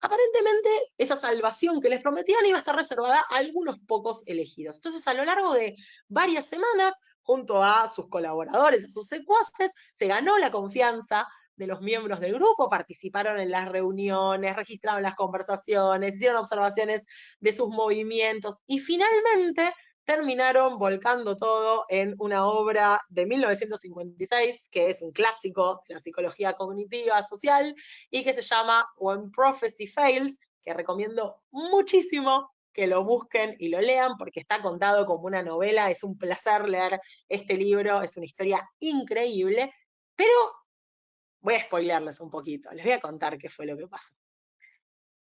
B: Aparentemente, esa salvación que les prometían iba a estar reservada a algunos pocos elegidos. Entonces, a lo largo de varias semanas, junto a sus colaboradores, a sus secuaces, se ganó la confianza de los miembros del grupo, participaron en las reuniones, registraron las conversaciones, hicieron observaciones de sus movimientos, y finalmente terminaron volcando todo en una obra de 1956, que es un clásico de la psicología cognitiva social, y que se llama When Prophecy Fails, que recomiendo muchísimo que lo busquen y lo lean, porque está contado como una novela. Es un placer leer este libro, es una historia increíble, pero voy a spoilearles un poquito, les voy a contar qué fue lo que pasó.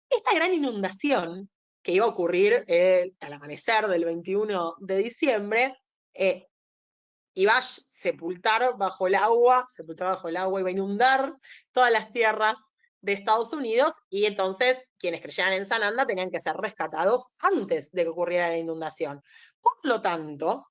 B: Esta gran inundación que iba a ocurrir al amanecer del 21 de diciembre, iba a sepultar bajo el agua, iba a inundar todas las tierras de Estados Unidos, y entonces quienes creyeran en Sananda tenían que ser rescatados antes de que ocurriera la inundación. Por lo tanto,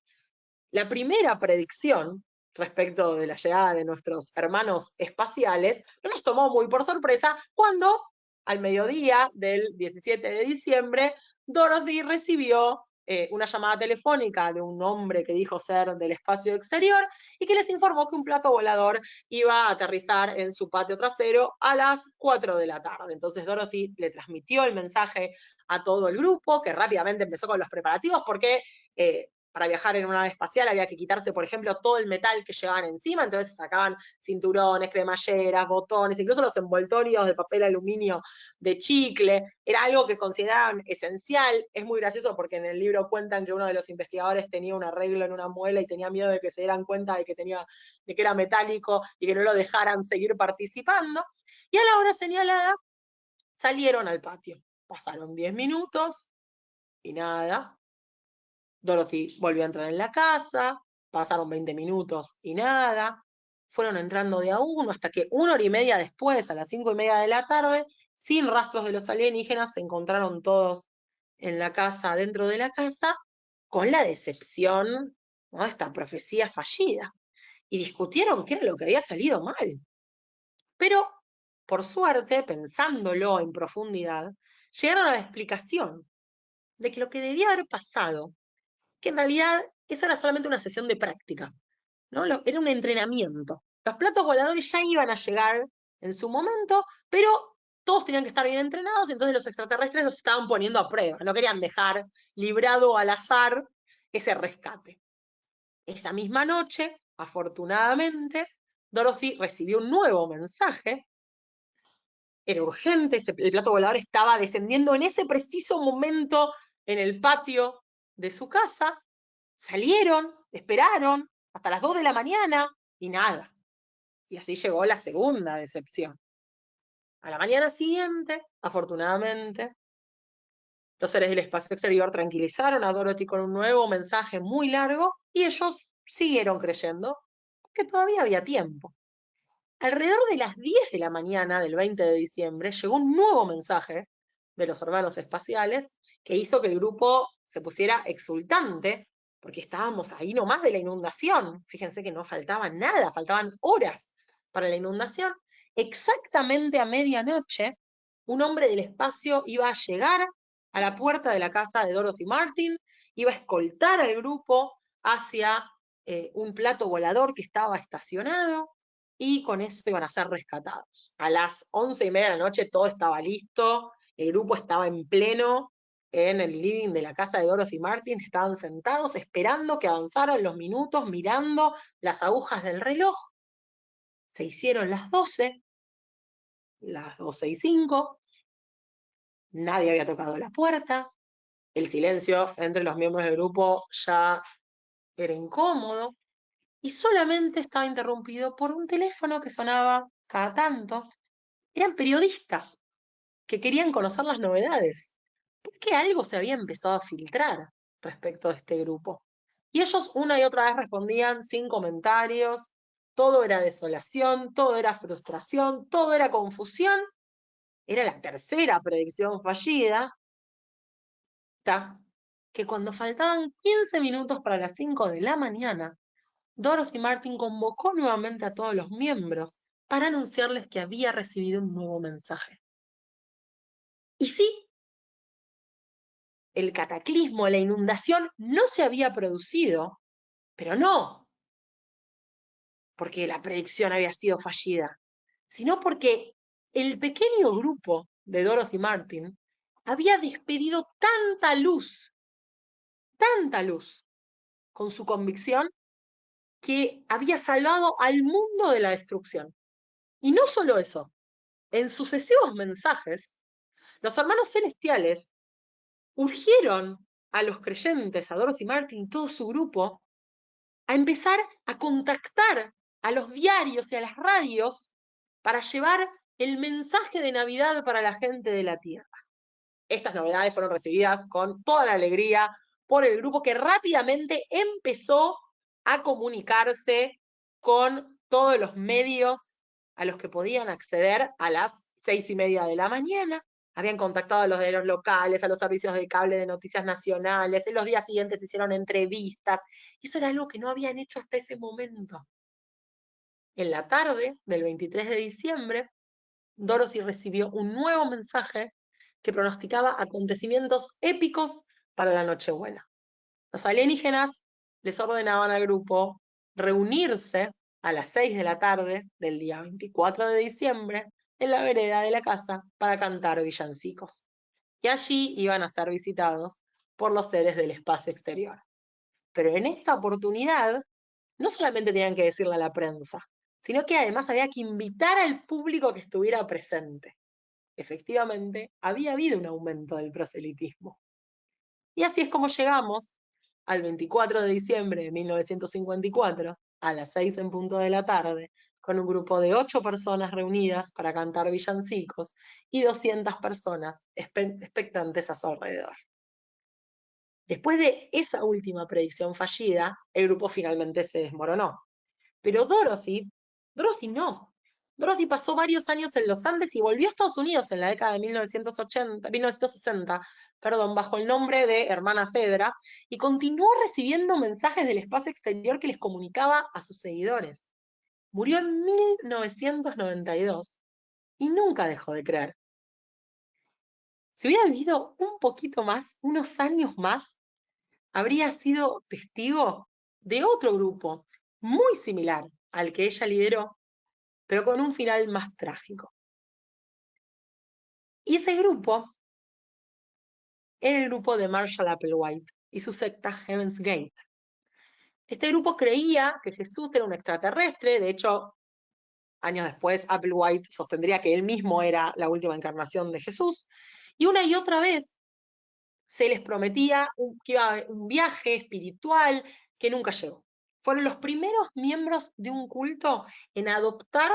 B: la primera predicción respecto de la llegada de nuestros hermanos espaciales no nos tomó muy por sorpresa cuando, al mediodía del 17 de diciembre, Dorothy recibió una llamada telefónica de un hombre que dijo ser del espacio exterior y que les informó que un plato volador iba a aterrizar en su patio trasero a las 4 de la tarde. Entonces Dorothy le transmitió el mensaje a todo el grupo, que rápidamente empezó con los preparativos, porque para viajar en una nave espacial había que quitarse, por ejemplo, todo el metal que llevaban encima, entonces se sacaban cinturones, cremalleras, botones, incluso los envoltorios de papel aluminio de chicle, era algo que consideraban esencial. Es muy gracioso porque en el libro cuentan que uno de los investigadores tenía un arreglo en una muela y tenía miedo de que se dieran cuenta de que era metálico y que no lo dejaran seguir participando, y a la hora señalada salieron al patio. Pasaron 10 minutos y nada. Dorothy volvió a entrar en la casa, pasaron 20 minutos y nada. Fueron entrando de a uno hasta que 1 hora y media después, a las 5:30 de la tarde, sin rastros de los alienígenas, se encontraron todos en la casa, dentro de la casa, con la decepción, ¿no?, esta profecía fallida. Y discutieron qué era lo que había salido mal. Pero, por suerte, pensándolo en profundidad, llegaron a la explicación de que lo que debía haber pasado, que en realidad eso era solamente una sesión de práctica, ¿no? Era un entrenamiento. Los platos voladores ya iban a llegar en su momento, pero todos tenían que estar bien entrenados, entonces los extraterrestres los estaban poniendo a prueba, no querían dejar librado al azar ese rescate. Esa misma noche, afortunadamente, Dorothy recibió un nuevo mensaje. Era urgente, el plato volador estaba descendiendo en ese preciso momento en el patio de su casa. Salieron, esperaron hasta las 2 de la mañana y nada. Y así llegó la segunda decepción. A la mañana siguiente, afortunadamente, los seres del espacio exterior tranquilizaron a Dorothy con un nuevo mensaje muy largo y ellos siguieron creyendo que todavía había tiempo. Alrededor de las 10 de la mañana del 20 de diciembre llegó un nuevo mensaje de los hermanos espaciales que hizo que el grupo se pusiera exultante, porque estábamos ahí nomás de la inundación. Fíjense que no faltaba nada, faltaban horas para la inundación. Exactamente a medianoche, un hombre del espacio iba a llegar a la puerta de la casa de Dorothy Martin, iba a escoltar al grupo hacia un plato volador que estaba estacionado, y con eso iban a ser rescatados. A las 11:30 de la noche todo estaba listo, el grupo estaba en pleno en el living de la casa de Dorothy Martin, estaban sentados esperando que avanzaran los minutos, mirando las agujas del reloj. Se hicieron las 12, las 12:05, nadie había tocado la puerta, el silencio entre los miembros del grupo ya era incómodo, y solamente estaba interrumpido por un teléfono que sonaba cada tanto. Eran periodistas que querían conocer las novedades, porque algo se había empezado a filtrar respecto de este grupo. Y ellos una y otra vez respondían sin comentarios, todo era desolación, todo era frustración, todo era confusión. Era la tercera predicción fallida, que cuando faltaban 15 minutos para las 5 de la mañana, Dorothy Martin convocó nuevamente a todos los miembros para anunciarles que había recibido un nuevo mensaje. Y sí, el cataclismo, la inundación no se había producido, pero no porque la predicción había sido fallida, sino porque el pequeño grupo de Dorothy Martin había despedido tanta luz, con su convicción, que había salvado al mundo de la destrucción. Y no solo eso, en sucesivos mensajes, los hermanos celestiales urgieron a los creyentes, a Dorothy Martin y todo su grupo, a empezar a contactar a los diarios y a las radios para llevar el mensaje de Navidad para la gente de la Tierra. Estas novedades fueron recibidas con toda la alegría por el grupo, que rápidamente empezó a comunicarse con todos los medios a los que podían acceder a las 6:30 de la mañana. Habían contactado a los diarios locales, a los servicios de cable de noticias nacionales, en los días siguientes hicieron entrevistas. Eso era algo que no habían hecho hasta ese momento. En la tarde del 23 de diciembre, Dorothy recibió un nuevo mensaje que pronosticaba acontecimientos épicos para la Nochebuena. Los alienígenas les ordenaban al grupo reunirse a las 6 de la tarde del día 24 de diciembre en la vereda de la casa para cantar villancicos. Y allí iban a ser visitados por los seres del espacio exterior. Pero en esta oportunidad, no solamente tenían que decirle a la prensa, sino que además había que invitar al público que estuviera presente. Efectivamente, había habido un aumento del proselitismo. Y así es como llegamos al 24 de diciembre de 1954, a las 6 en punto de la tarde, con un grupo de 8 personas reunidas para cantar villancicos y 200 personas expectantes a su alrededor. Después de esa última predicción fallida, el grupo finalmente se desmoronó. Pero Dorothy no. Dorothy pasó varios años en los Andes y volvió a Estados Unidos en la década de 1960, bajo el nombre de Hermana Fedra, y continuó recibiendo mensajes del espacio exterior que les comunicaba a sus seguidores. Murió en 1992 y nunca dejó de creer. Si hubiera vivido un poquito más, unos años más, habría sido testigo de otro grupo muy similar al que ella lideró, pero con un final más trágico. Y ese grupo era el grupo de Marshall Applewhite y su secta Heaven's Gate. Este grupo creía que Jesús era un extraterrestre, de hecho, años después Applewhite sostendría que él mismo era la última encarnación de Jesús, y una y otra vez se les prometía que iba a haber un viaje espiritual que nunca llegó. Fueron los primeros miembros de un culto en adoptar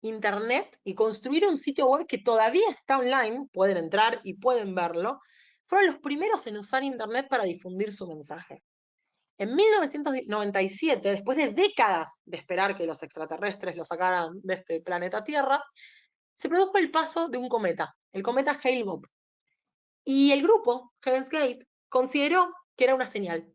B: Internet y construir un sitio web que todavía está online, pueden entrar y pueden verlo. Fueron los primeros en usar Internet para difundir su mensaje. En 1997, después de décadas de esperar que los extraterrestres lo sacaran de este planeta Tierra, se produjo el paso de un cometa, el cometa Hale-Bopp. Y el grupo, Heaven's Gate, consideró que era una señal,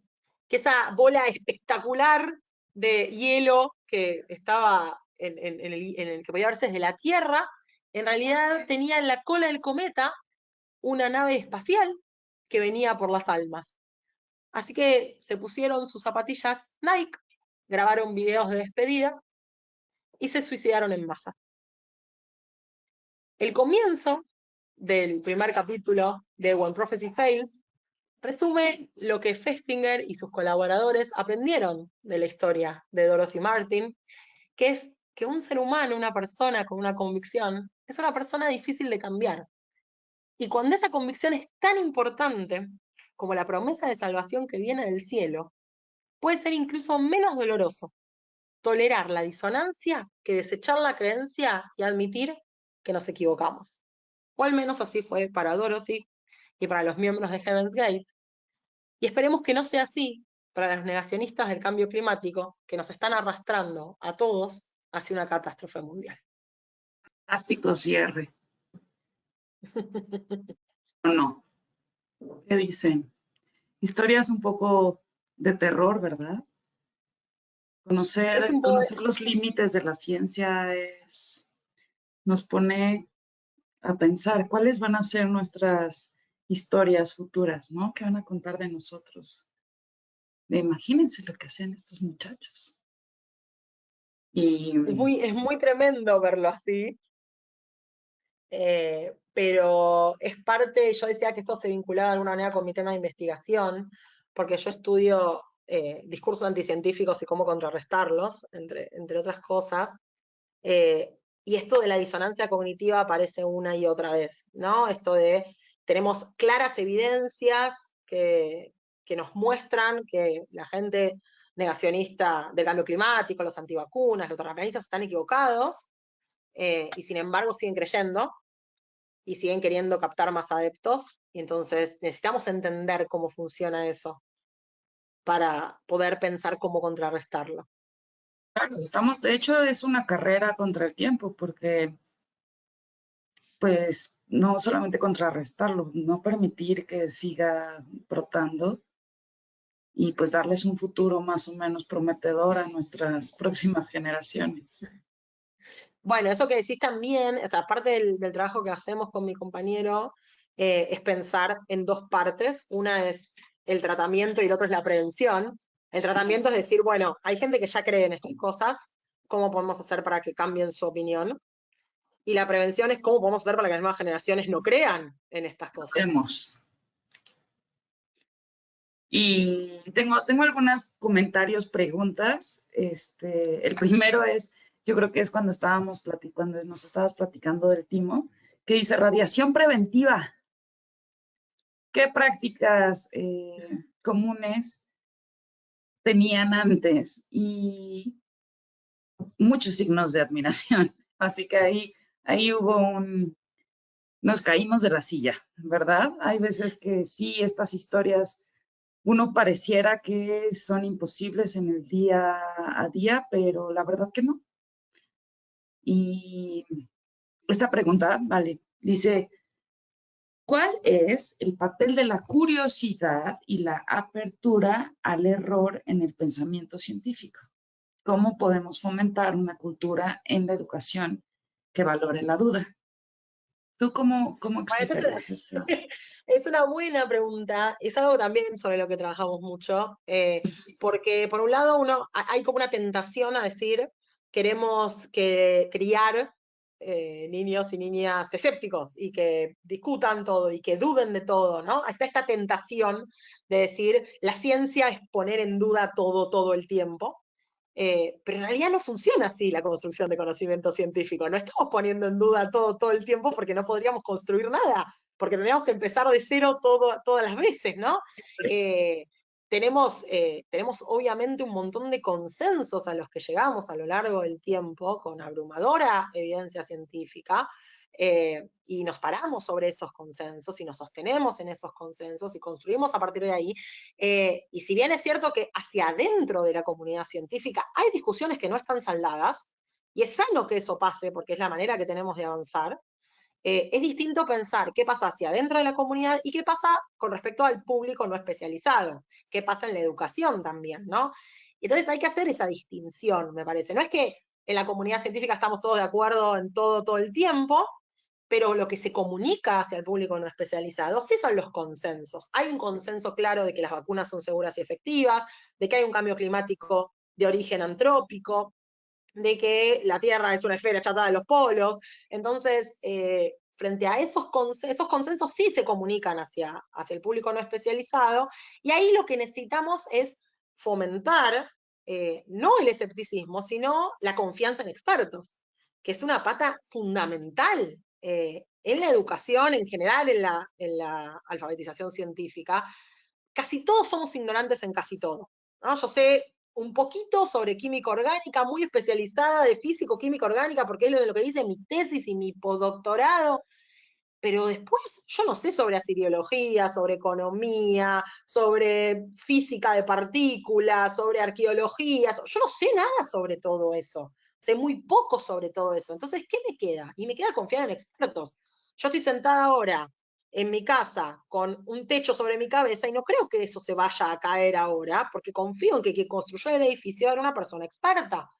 B: que esa bola espectacular de hielo que estaba en el que podía verse desde la Tierra, en realidad tenía en la cola del cometa una nave espacial que venía por las almas. Así que se pusieron sus zapatillas Nike, grabaron videos de despedida y se suicidaron en masa. El comienzo del primer capítulo de When Prophecy Fails resume lo que Festinger y sus colaboradores aprendieron de la historia de Dorothy Martin, que es que un ser humano, una persona con una convicción, es una persona difícil de cambiar. Y cuando esa convicción es tan importante como la promesa de salvación que viene del cielo, puede ser incluso menos doloroso tolerar la disonancia que desechar la creencia y admitir que nos equivocamos. O al menos así fue para Dorothy y para los miembros de Heaven's Gate. Y esperemos que no sea así para los negacionistas del cambio climático que nos están arrastrando a todos hacia una catástrofe mundial.
A: Fantástico cierre. No. ¿Qué dicen? Historias un poco de terror, ¿verdad? Conocer los límites de la ciencia nos pone a pensar cuáles van a ser nuestras historias futuras, ¿no? ¿Qué van a contar de nosotros? Imagínense lo que hacen estos muchachos. Y
B: es muy tremendo verlo así, pero es parte, yo decía que esto se vinculaba de alguna manera con mi tema de investigación, porque yo estudio discursos anticientíficos y cómo contrarrestarlos, entre otras cosas, y esto de la disonancia cognitiva aparece una y otra vez, ¿no? Esto de, tenemos claras evidencias que nos muestran que la gente negacionista del cambio climático, los antivacunas, los terraplanistas están equivocados, y sin embargo siguen creyendo, y siguen queriendo captar más adeptos, y entonces necesitamos entender cómo funciona eso para poder pensar cómo contrarrestarlo.
A: Claro, de hecho es una carrera contra el tiempo, porque pues no solamente contrarrestarlo, no permitir que siga brotando y pues darles un futuro más o menos prometedor a nuestras próximas generaciones.
B: Bueno, eso que decís también, o sea, parte del trabajo que hacemos con mi compañero es pensar en dos partes. Una es el tratamiento y el otro es la prevención. El tratamiento es decir, bueno, hay gente que ya cree en estas cosas, ¿cómo podemos hacer para que cambien su opinión? Y la prevención es cómo podemos hacer para que las nuevas generaciones no crean en estas cosas.
A: Y Tengo algunos comentarios, preguntas. El primero es, yo creo que es cuando cuando nos estabas platicando del timo, que dice radiación preventiva. ¿Qué prácticas comunes tenían antes? Y muchos signos de admiración. Así que ahí nos caímos de la silla, ¿verdad? Hay veces que sí, estas historias, uno pareciera que son imposibles en el día a día, pero la verdad que no. Y esta pregunta, vale, dice, ¿cuál es el papel de la curiosidad y la apertura al error en el pensamiento científico? ¿Cómo podemos fomentar una cultura en la educación que valore la duda? ¿Tú cómo explicarías esto?
B: Es una buena pregunta, es algo también sobre lo que trabajamos mucho, porque por un lado hay como una tentación a decir, queremos criar niños y niñas escépticos y que discutan todo y que duden de todo, ¿no? Está esta tentación de decir, la ciencia es poner en duda todo el tiempo. Pero en realidad no funciona así la construcción de conocimiento científico. No estamos poniendo en duda todo el tiempo porque no podríamos construir nada, porque tendríamos que empezar de cero todas las veces, ¿no? Tenemos obviamente un montón de consensos a los que llegamos a lo largo del tiempo con abrumadora evidencia científica, y nos paramos sobre esos consensos y nos sostenemos en esos consensos y construimos a partir de ahí. Y si bien es cierto que hacia adentro de la comunidad científica hay discusiones que no están saldadas, y es sano que eso pase porque es la manera que tenemos de avanzar, es distinto pensar qué pasa hacia adentro de la comunidad y qué pasa con respecto al público no especializado, qué pasa en la educación también, ¿no? Entonces hay que hacer esa distinción, me parece. No es que en la comunidad científica estamos todos de acuerdo en todo el tiempo, pero lo que se comunica hacia el público no especializado sí son los consensos. Hay un consenso claro de que las vacunas son seguras y efectivas, de que hay un cambio climático de origen antrópico, de que la Tierra es una esfera achatada de los polos. Entonces, frente a esos consensos sí se comunican hacia el público no especializado, y ahí lo que necesitamos es fomentar no el escepticismo, sino la confianza en expertos, que es una pata fundamental en la educación en general, en la alfabetización científica. Casi todos somos ignorantes en casi todo, ¿no? Yo sé un poquito sobre química orgánica, muy especializada de físico-química orgánica, porque es lo que dice mi tesis y mi postdoctorado, pero después yo no sé sobre asiriología, sobre economía, sobre física de partículas, sobre arqueología, yo no sé nada sobre todo eso, sé muy poco sobre todo eso. Entonces, ¿qué me queda? Y me queda confiar en expertos. Yo estoy sentada ahora en mi casa con un techo sobre mi cabeza y no creo que eso se vaya a caer ahora, porque confío en que quien construyó el edificio era una persona experta.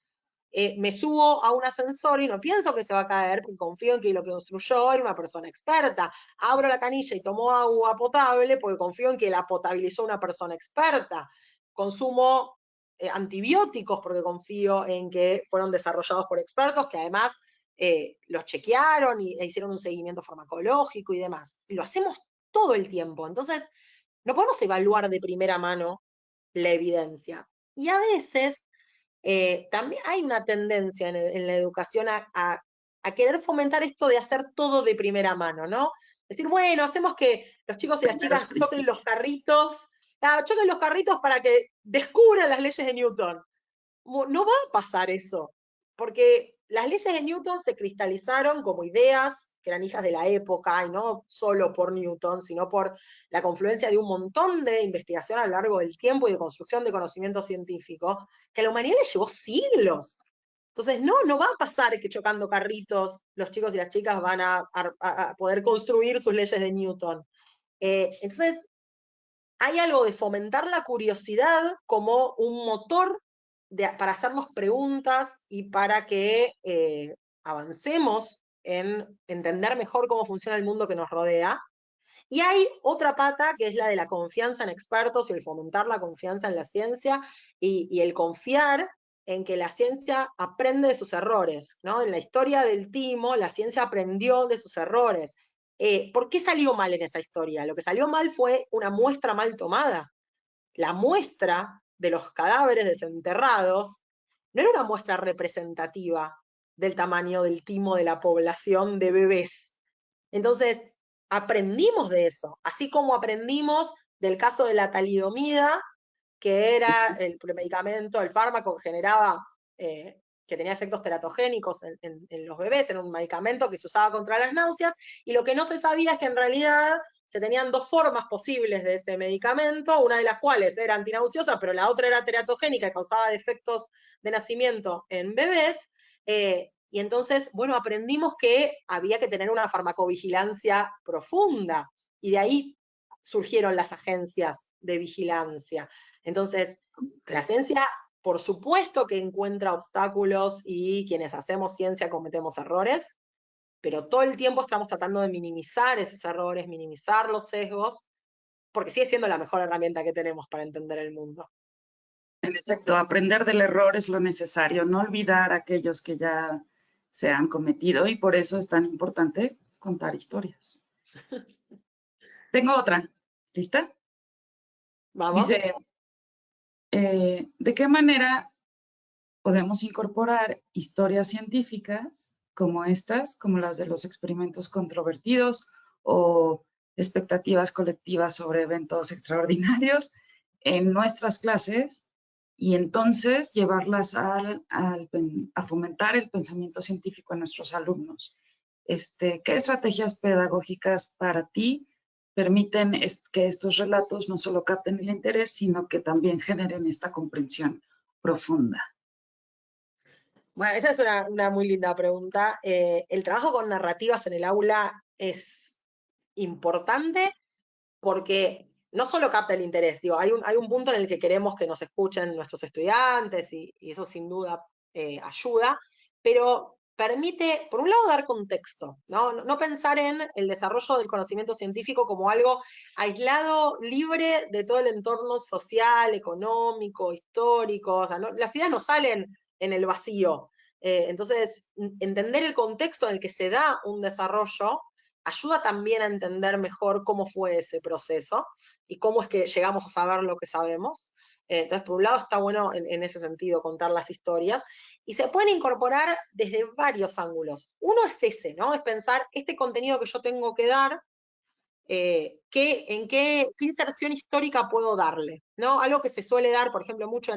B: Me subo a un ascensor y no pienso que se va a caer, porque confío en que lo que construyó era una persona experta. Abro la canilla y tomo agua potable porque confío en que la potabilizó una persona experta. Consumo antibióticos porque confío en que fueron desarrollados por expertos que además los chequearon e hicieron un seguimiento farmacológico y demás. Y lo hacemos todo el tiempo. Entonces, no podemos evaluar de primera mano la evidencia. Y a veces también hay una tendencia en la educación a querer fomentar esto de hacer todo de primera mano, ¿no? Decir, bueno, hacemos que los chicos y las chicas choquen los carritos para que descubran las leyes de Newton. No va a pasar eso, porque las leyes de Newton se cristalizaron como ideas que eran hijas de la época, y no solo por Newton, sino por la confluencia de un montón de investigación a lo largo del tiempo y de construcción de conocimiento científico, que a la humanidad le llevó siglos. Entonces, no va a pasar que chocando carritos los chicos y las chicas van a poder construir sus leyes de Newton. Entonces, hay algo de fomentar la curiosidad como un motor para hacernos preguntas y para que avancemos en entender mejor cómo funciona el mundo que nos rodea. Y hay otra pata que es la de la confianza en expertos y el fomentar la confianza en la ciencia y el confiar en que la ciencia aprende de sus errores, ¿no? En la historia del timo, la ciencia aprendió de sus errores. ¿Por qué salió mal en esa historia? Lo que salió mal fue una muestra mal tomada. la muestra de los cadáveres desenterrados no era una muestra representativa del tamaño del timo de la población de bebés. Entonces, aprendimos de eso, así como aprendimos del caso de la talidomida, que era el medicamento, el fármaco que generaba, que tenía efectos teratogénicos en los bebés, era un medicamento que se usaba contra las náuseas, y lo que no se sabía es que en realidad se tenían dos formas posibles de ese medicamento, una de las cuales era antinauseosa, pero la otra era teratogénica y causaba defectos de nacimiento en bebés, y entonces, bueno, aprendimos que había que tener una farmacovigilancia profunda, y de ahí surgieron las agencias de vigilancia. Entonces, la ciencia, por supuesto que encuentra obstáculos y quienes hacemos ciencia cometemos errores, pero todo el tiempo estamos tratando de minimizar esos errores, minimizar los sesgos, porque sigue siendo la mejor herramienta que tenemos para entender el mundo.
A: En efecto, aprender del error es lo necesario, no olvidar aquellos que ya se han cometido y por eso es tan importante contar historias. Tengo otra. ¿Lista?
B: ¿Vamos?
A: Dice, ¿de qué manera podemos incorporar historias científicas como estas, como las de los experimentos controvertidos o expectativas colectivas sobre eventos extraordinarios en nuestras clases y entonces llevarlas a fomentar el pensamiento científico en nuestros alumnos? ¿Qué estrategias pedagógicas para ti permiten que estos relatos no solo capten el interés, sino que también generen esta comprensión profunda?
B: Bueno, esa es una muy linda pregunta. El trabajo con narrativas en el aula es importante porque no solo capta el interés, digo, hay un punto en el que queremos que nos escuchen nuestros estudiantes y eso sin duda ayuda, pero permite, por un lado, dar contexto, ¿no? Pensar en el desarrollo del conocimiento científico como algo aislado, libre de todo el entorno social, económico, histórico, o sea, las ideas no salen en el vacío. Entonces, entender el contexto en el que se da un desarrollo ayuda también a entender mejor cómo fue ese proceso y cómo es que llegamos a saber lo que sabemos. Entonces, por un lado está bueno en ese sentido contar las historias y se pueden incorporar desde varios ángulos. Uno es ese, ¿no? Es pensar este contenido que yo tengo que dar, ¿qué inserción histórica puedo darle? ¿No? Algo que se suele dar, por ejemplo, mucho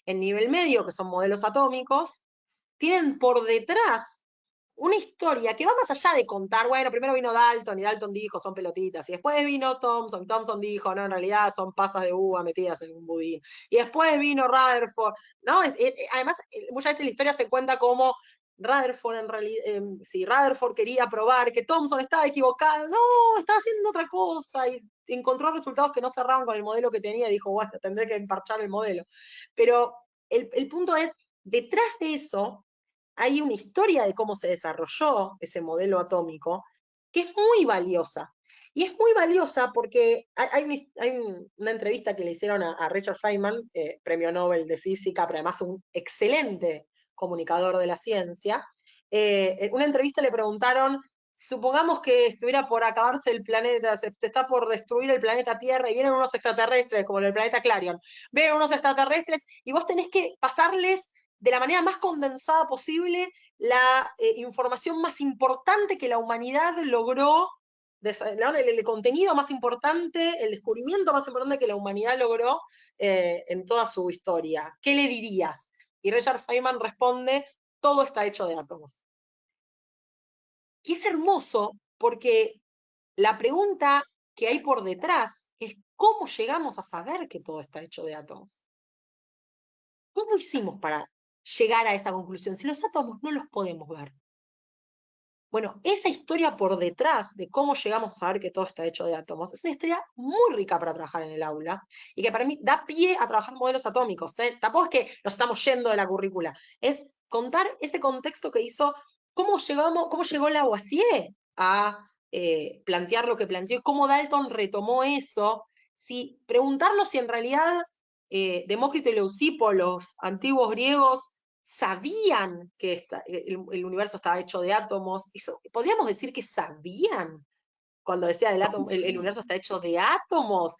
B: en nivel medio, que son modelos atómicos, tienen por detrás una historia que va más allá de contar, bueno, primero vino Dalton y Dalton dijo son pelotitas, y después vino Thomson, y Thomson dijo, no, en realidad son pasas de uva metidas en un budín, y después vino Rutherford, ¿no? Además, muchas veces la historia se cuenta como Rutherford en realidad, si Rutherford quería probar que Thomson estaba equivocado, no, estaba haciendo otra cosa, y encontró resultados que no cerraban con el modelo que tenía, y dijo, bueno, tendré que emparchar el modelo. Pero el punto es, detrás de eso, hay una historia de cómo se desarrolló ese modelo atómico que es muy valiosa. Y es muy valiosa porque hay una entrevista que le hicieron a Richard Feynman, premio Nobel de Física, pero además un excelente comunicador de la ciencia. En una entrevista le preguntaron, supongamos que estuviera por acabarse el planeta, se está por destruir el planeta Tierra y vienen unos extraterrestres, como en el planeta Clarion, vienen unos extraterrestres y vos tenés que pasarles de la manera más condensada posible la información más importante que la humanidad logró, el contenido más importante, el descubrimiento más importante que la humanidad logró en toda su historia. ¿Qué le dirías? Y Richard Feynman responde, todo está hecho de átomos. Y es hermoso porque la pregunta que hay por detrás es ¿cómo llegamos a saber que todo está hecho de átomos? ¿Cómo hicimos para llegar a esa conclusión si los átomos no los podemos ver? Bueno, esa historia por detrás de cómo llegamos a saber que todo está hecho de átomos es una historia muy rica para trabajar en el aula y que para mí da pie a trabajar modelos atómicos. Tampoco es que nos estamos yendo de la currícula, es contar ese contexto que hizo, cómo llegó Lavoisier a plantear lo que planteó y cómo Dalton retomó eso, preguntarnos si en realidad Demócrito y Leucipo, los antiguos griegos, sabían que el universo estaba hecho de átomos. Podríamos decir que sabían cuando decían el universo está hecho de átomos.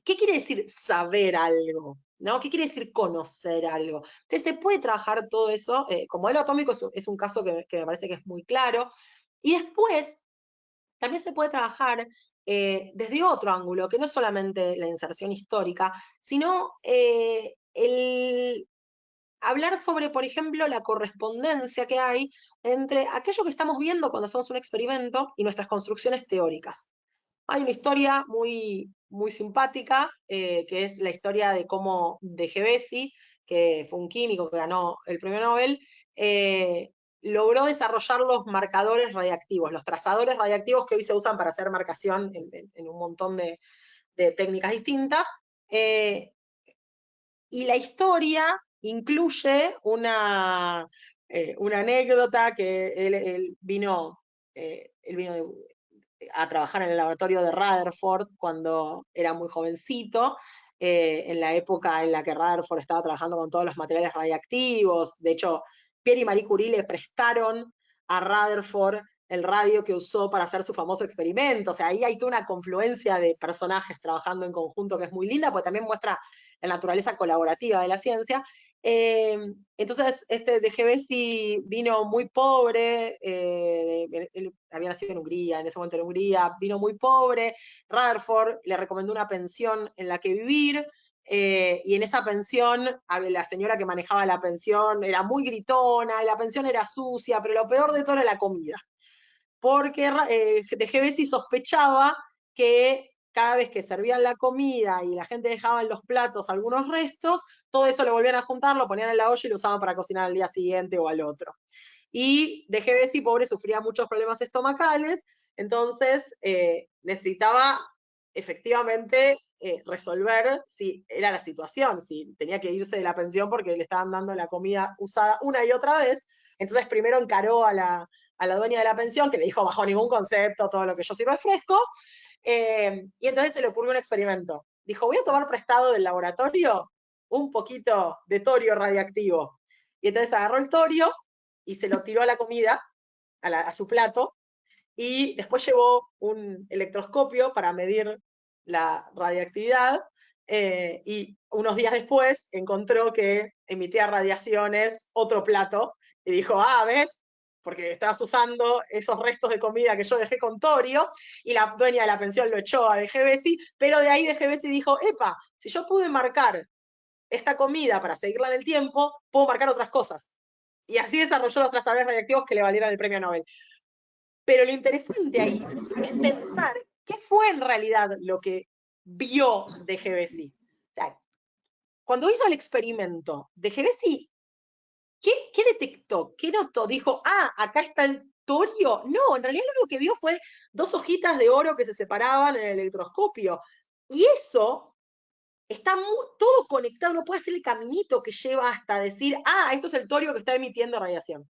B: ¿qué quiere decir saber algo? ¿No? ¿Qué quiere decir conocer algo? Entonces se puede trabajar todo eso, como modelo atómico es un caso que me parece que es muy claro, y después también se puede trabajar desde otro ángulo, que no es solamente la inserción histórica, sino el hablar sobre, por ejemplo, la correspondencia que hay entre aquello que estamos viendo cuando hacemos un experimento y nuestras construcciones teóricas. Hay una historia muy, muy simpática, que es la historia de cómo de Gevesi, que fue un químico que ganó el premio Nobel, logró desarrollar los marcadores radiactivos, los trazadores radiactivos que hoy se usan para hacer marcación en un montón de técnicas distintas. Y la historia incluye una anécdota que él vino a trabajar en el laboratorio de Rutherford cuando era muy jovencito, en la época en la que Rutherford estaba trabajando con todos los materiales radiactivos. De hecho, Pierre y Marie Curie le prestaron a Rutherford el radio que usó para hacer su famoso experimento. O sea, ahí hay toda una confluencia de personajes trabajando en conjunto que es muy linda, porque también muestra la naturaleza colaborativa de la ciencia. Entonces, de Gevesi vino muy pobre, él había nacido en Hungría, en ese momento en Hungría, vino muy pobre, Rutherford le recomendó una pensión en la que vivir, y en esa pensión, la señora que manejaba la pensión era muy gritona, la pensión era sucia, pero lo peor de todo era la comida, porque de Gevesi sospechaba que cada vez que servían la comida y la gente dejaba en los platos algunos restos, todo eso lo volvían a juntar, lo ponían en la olla y lo usaban para cocinar al día siguiente o al otro. Y de Gevesi, pobre, sufría muchos problemas estomacales, entonces necesitaba efectivamente resolver si era la situación, si tenía que irse de la pensión porque le estaban dando la comida usada una y otra vez. Entonces primero encaró a la dueña de la pensión, que le dijo bajo ningún concepto, todo lo que yo sirvo es fresco, y entonces se le ocurrió un experimento. Dijo, voy a tomar prestado del laboratorio un poquito de torio radiactivo. Y entonces agarró el torio y se lo tiró a la comida, a su plato, y después llevó un electroscopio para medir la radiactividad, y unos días después encontró que emitía radiaciones otro plato, y dijo, ¿ves? Porque estabas usando esos restos de comida que yo dejé con torio, y la dueña de la pensión lo echó a de Gevesi, pero de ahí de Gevesi dijo, epa, si yo pude marcar esta comida para seguirla en el tiempo, puedo marcar otras cosas. Y así desarrolló los trazadores radiactivos que le valieron el premio Nobel. Pero lo interesante ahí es pensar qué fue en realidad lo que vio de Gevesi. O sea, cuando hizo el experimento de Gevesi, ¿qué detectó? ¿Qué notó? Dijo, acá está el torio. No, en realidad lo único que vio fue dos hojitas de oro que se separaban en el electroscopio. Y eso está todo conectado, no puede ser el caminito que lleva hasta decir, esto es el torio que está emitiendo radiación.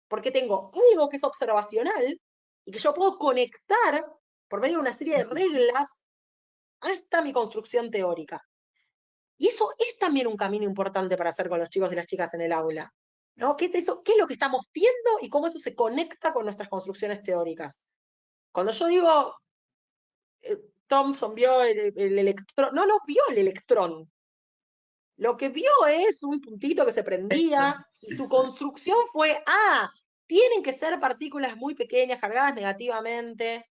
B: Porque tengo algo que es observacional y que yo puedo conectar por medio de una serie de reglas hasta mi construcción teórica. Y eso es también un camino importante para hacer con los chicos y las chicas en el aula, ¿no? ¿Qué es eso? ¿Qué es lo que estamos viendo y cómo eso se conecta con nuestras construcciones teóricas? Cuando yo digo, Thomson vio el electrón, no vio el electrón. Lo que vio es un puntito que se prendía y su construcción fue, tienen que ser partículas muy pequeñas, cargadas negativamente.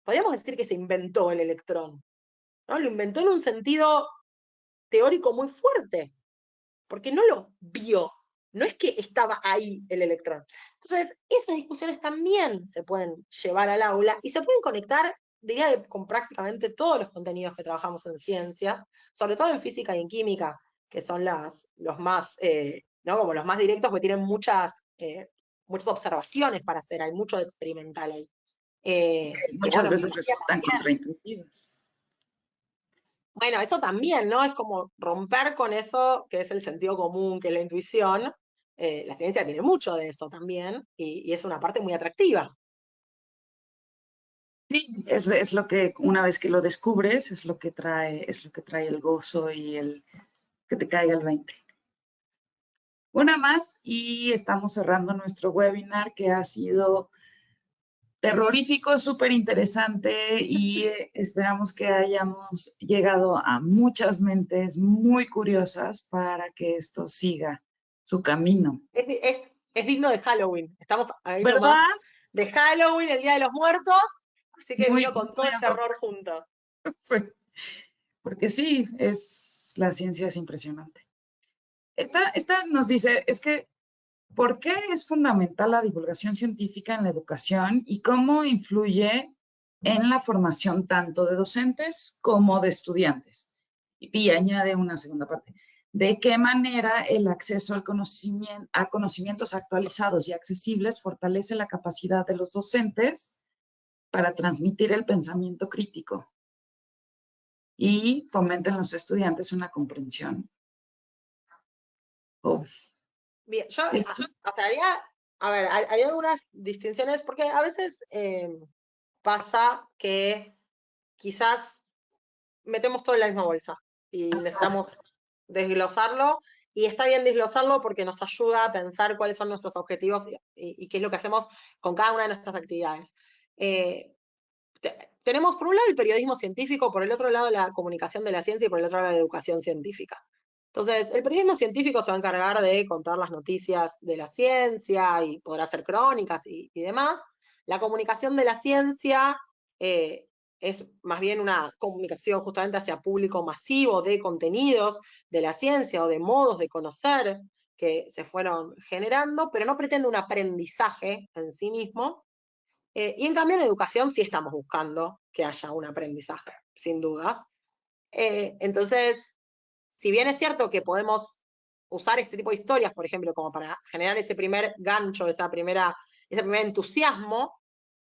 B: Podríamos decir que se inventó el electrón, ¿no? Lo inventó en un sentido teórico muy fuerte, porque no lo vio, no es que estaba ahí el electrón. Entonces, esas discusiones también se pueden llevar al aula y se pueden conectar, diría, con prácticamente todos los contenidos que trabajamos en ciencias, sobre todo en física y en química, que son los más, ¿no? Como los más directos, porque tienen muchas observaciones para hacer, hay mucho de experimental ahí.
A: Muchas veces resultan contraintuitivas.
B: Bueno, eso también, ¿no? Es como romper con eso que es el sentido común, que es la intuición. La ciencia tiene mucho de eso también, y es una parte muy atractiva.
A: Sí, es lo que una vez que lo descubres, es lo que trae el gozo y el que te caiga el 20. Una más y estamos cerrando nuestro webinar que ha sido terrorífico, súper interesante y esperamos que hayamos llegado a muchas mentes muy curiosas para que esto siga su camino.
B: Es digno de Halloween. Estamos ahí nomás
A: ¿Verdad?
B: de Halloween, el Día de los Muertos, así que
A: Muy,
B: vino con todo
A: muy
B: el
A: ad hoc.
B: terror junto.
A: Sí, porque sí, la ciencia es impresionante. Esta nos dice, es que, ¿por qué es fundamental la divulgación científica en la educación y cómo influye en la formación tanto de docentes como de estudiantes? Y añade una segunda parte. ¿De qué manera el acceso al conocimiento, a conocimientos actualizados y accesibles fortalece la capacidad de los docentes para transmitir el pensamiento crítico y fomenta en los estudiantes una comprensión? Oh,
B: Bien, yo
A: esto,
B: haría, a ver, hay algunas distinciones, porque a veces pasa que quizás metemos todo en la misma bolsa y necesitamos desglosarlo, y está bien desglosarlo porque nos ayuda a pensar cuáles son nuestros objetivos y qué es lo que hacemos con cada una de nuestras actividades. Tenemos por un lado el periodismo científico, por el otro lado la comunicación de la ciencia y por el otro lado la educación científica. Entonces, el periodismo científico se va a encargar de contar las noticias de la ciencia y poder hacer crónicas y demás. La comunicación de la ciencia es más bien una comunicación justamente hacia público masivo de contenidos de la ciencia o de modos de conocer que se fueron generando, pero no pretende un aprendizaje en sí mismo. Y en cambio en educación sí estamos buscando que haya un aprendizaje, sin dudas. Entonces, si bien es cierto que podemos usar este tipo de historias, por ejemplo, como para generar ese primer gancho, ese primer entusiasmo,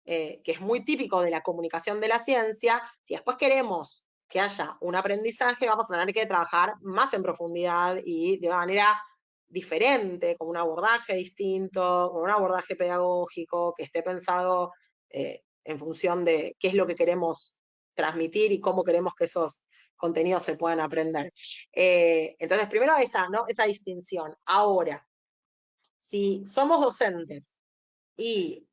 B: que es muy típico de la comunicación de la ciencia, si después queremos que haya un aprendizaje, vamos a tener que trabajar más en profundidad y de una manera diferente, con un abordaje distinto, con un abordaje pedagógico que esté pensado en función de qué es lo que queremos transmitir y cómo queremos que esos contenidos se puedan aprender. Entonces, primero esa, ¿no? Esa distinción. Ahora, si somos docentes y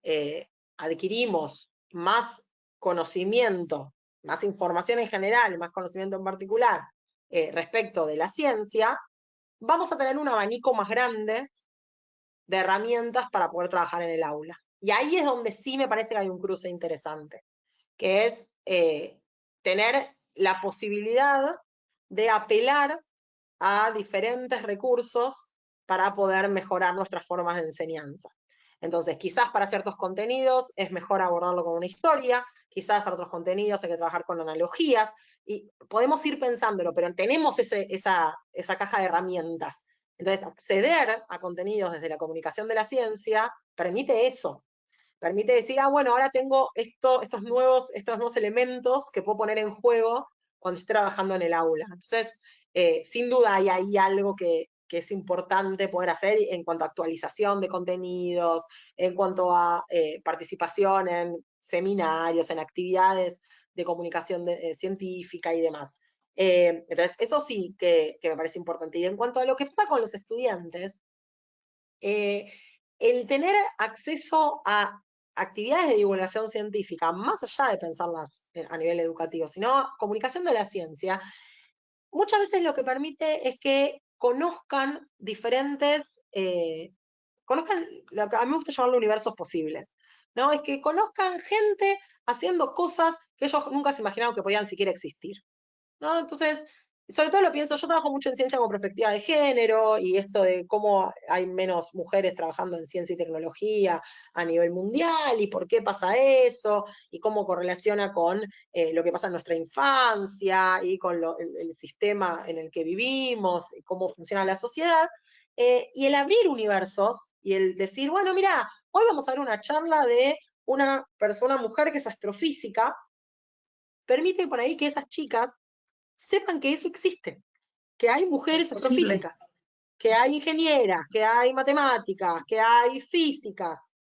B: adquirimos más conocimiento, más información en general, más conocimiento en particular respecto de la ciencia, vamos a tener un abanico más grande de herramientas para poder trabajar en el aula. Y ahí es donde sí me parece que hay un cruce interesante, que es tener la posibilidad de apelar a diferentes recursos para poder mejorar nuestras formas de enseñanza. Entonces, quizás para ciertos contenidos es mejor abordarlo con una historia, quizás para otros contenidos hay que trabajar con analogías, y podemos ir pensándolo, pero tenemos esa caja de herramientas. Entonces, acceder a contenidos desde la comunicación de la ciencia permite eso, permite decir, bueno, ahora tengo estos nuevos elementos que puedo poner en juego cuando estoy trabajando en el aula. Entonces, sin duda hay ahí algo que es importante poder hacer en cuanto a actualización de contenidos, en cuanto a participación en seminarios, en actividades de comunicación científica y demás. Entonces, eso sí que me parece importante. Y en cuanto a lo que pasa con los estudiantes, el tener acceso a actividades de divulgación científica, más allá de pensarlas a nivel educativo, sino comunicación de la ciencia, muchas veces lo que permite es que conozcan diferentes, conozcan lo que a mí me gusta llamarlo universos posibles, ¿no? Es que conozcan gente haciendo cosas que ellos nunca se imaginaron que podían siquiera existir, ¿no? Entonces, sobre todo lo pienso, yo trabajo mucho en ciencia con perspectiva de género y esto de cómo hay menos mujeres trabajando en ciencia y tecnología a nivel mundial y por qué pasa eso y cómo correlaciona con lo que pasa en nuestra infancia y con el sistema en el que vivimos y cómo funciona la sociedad. Y el abrir universos y el decir, bueno, mira, hoy vamos a ver una charla de una persona, mujer que es astrofísica, permite por ahí que esas chicas sepan que eso existe, que hay mujeres astrofísicas, que hay ingenieras, que hay matemáticas, que hay físicas,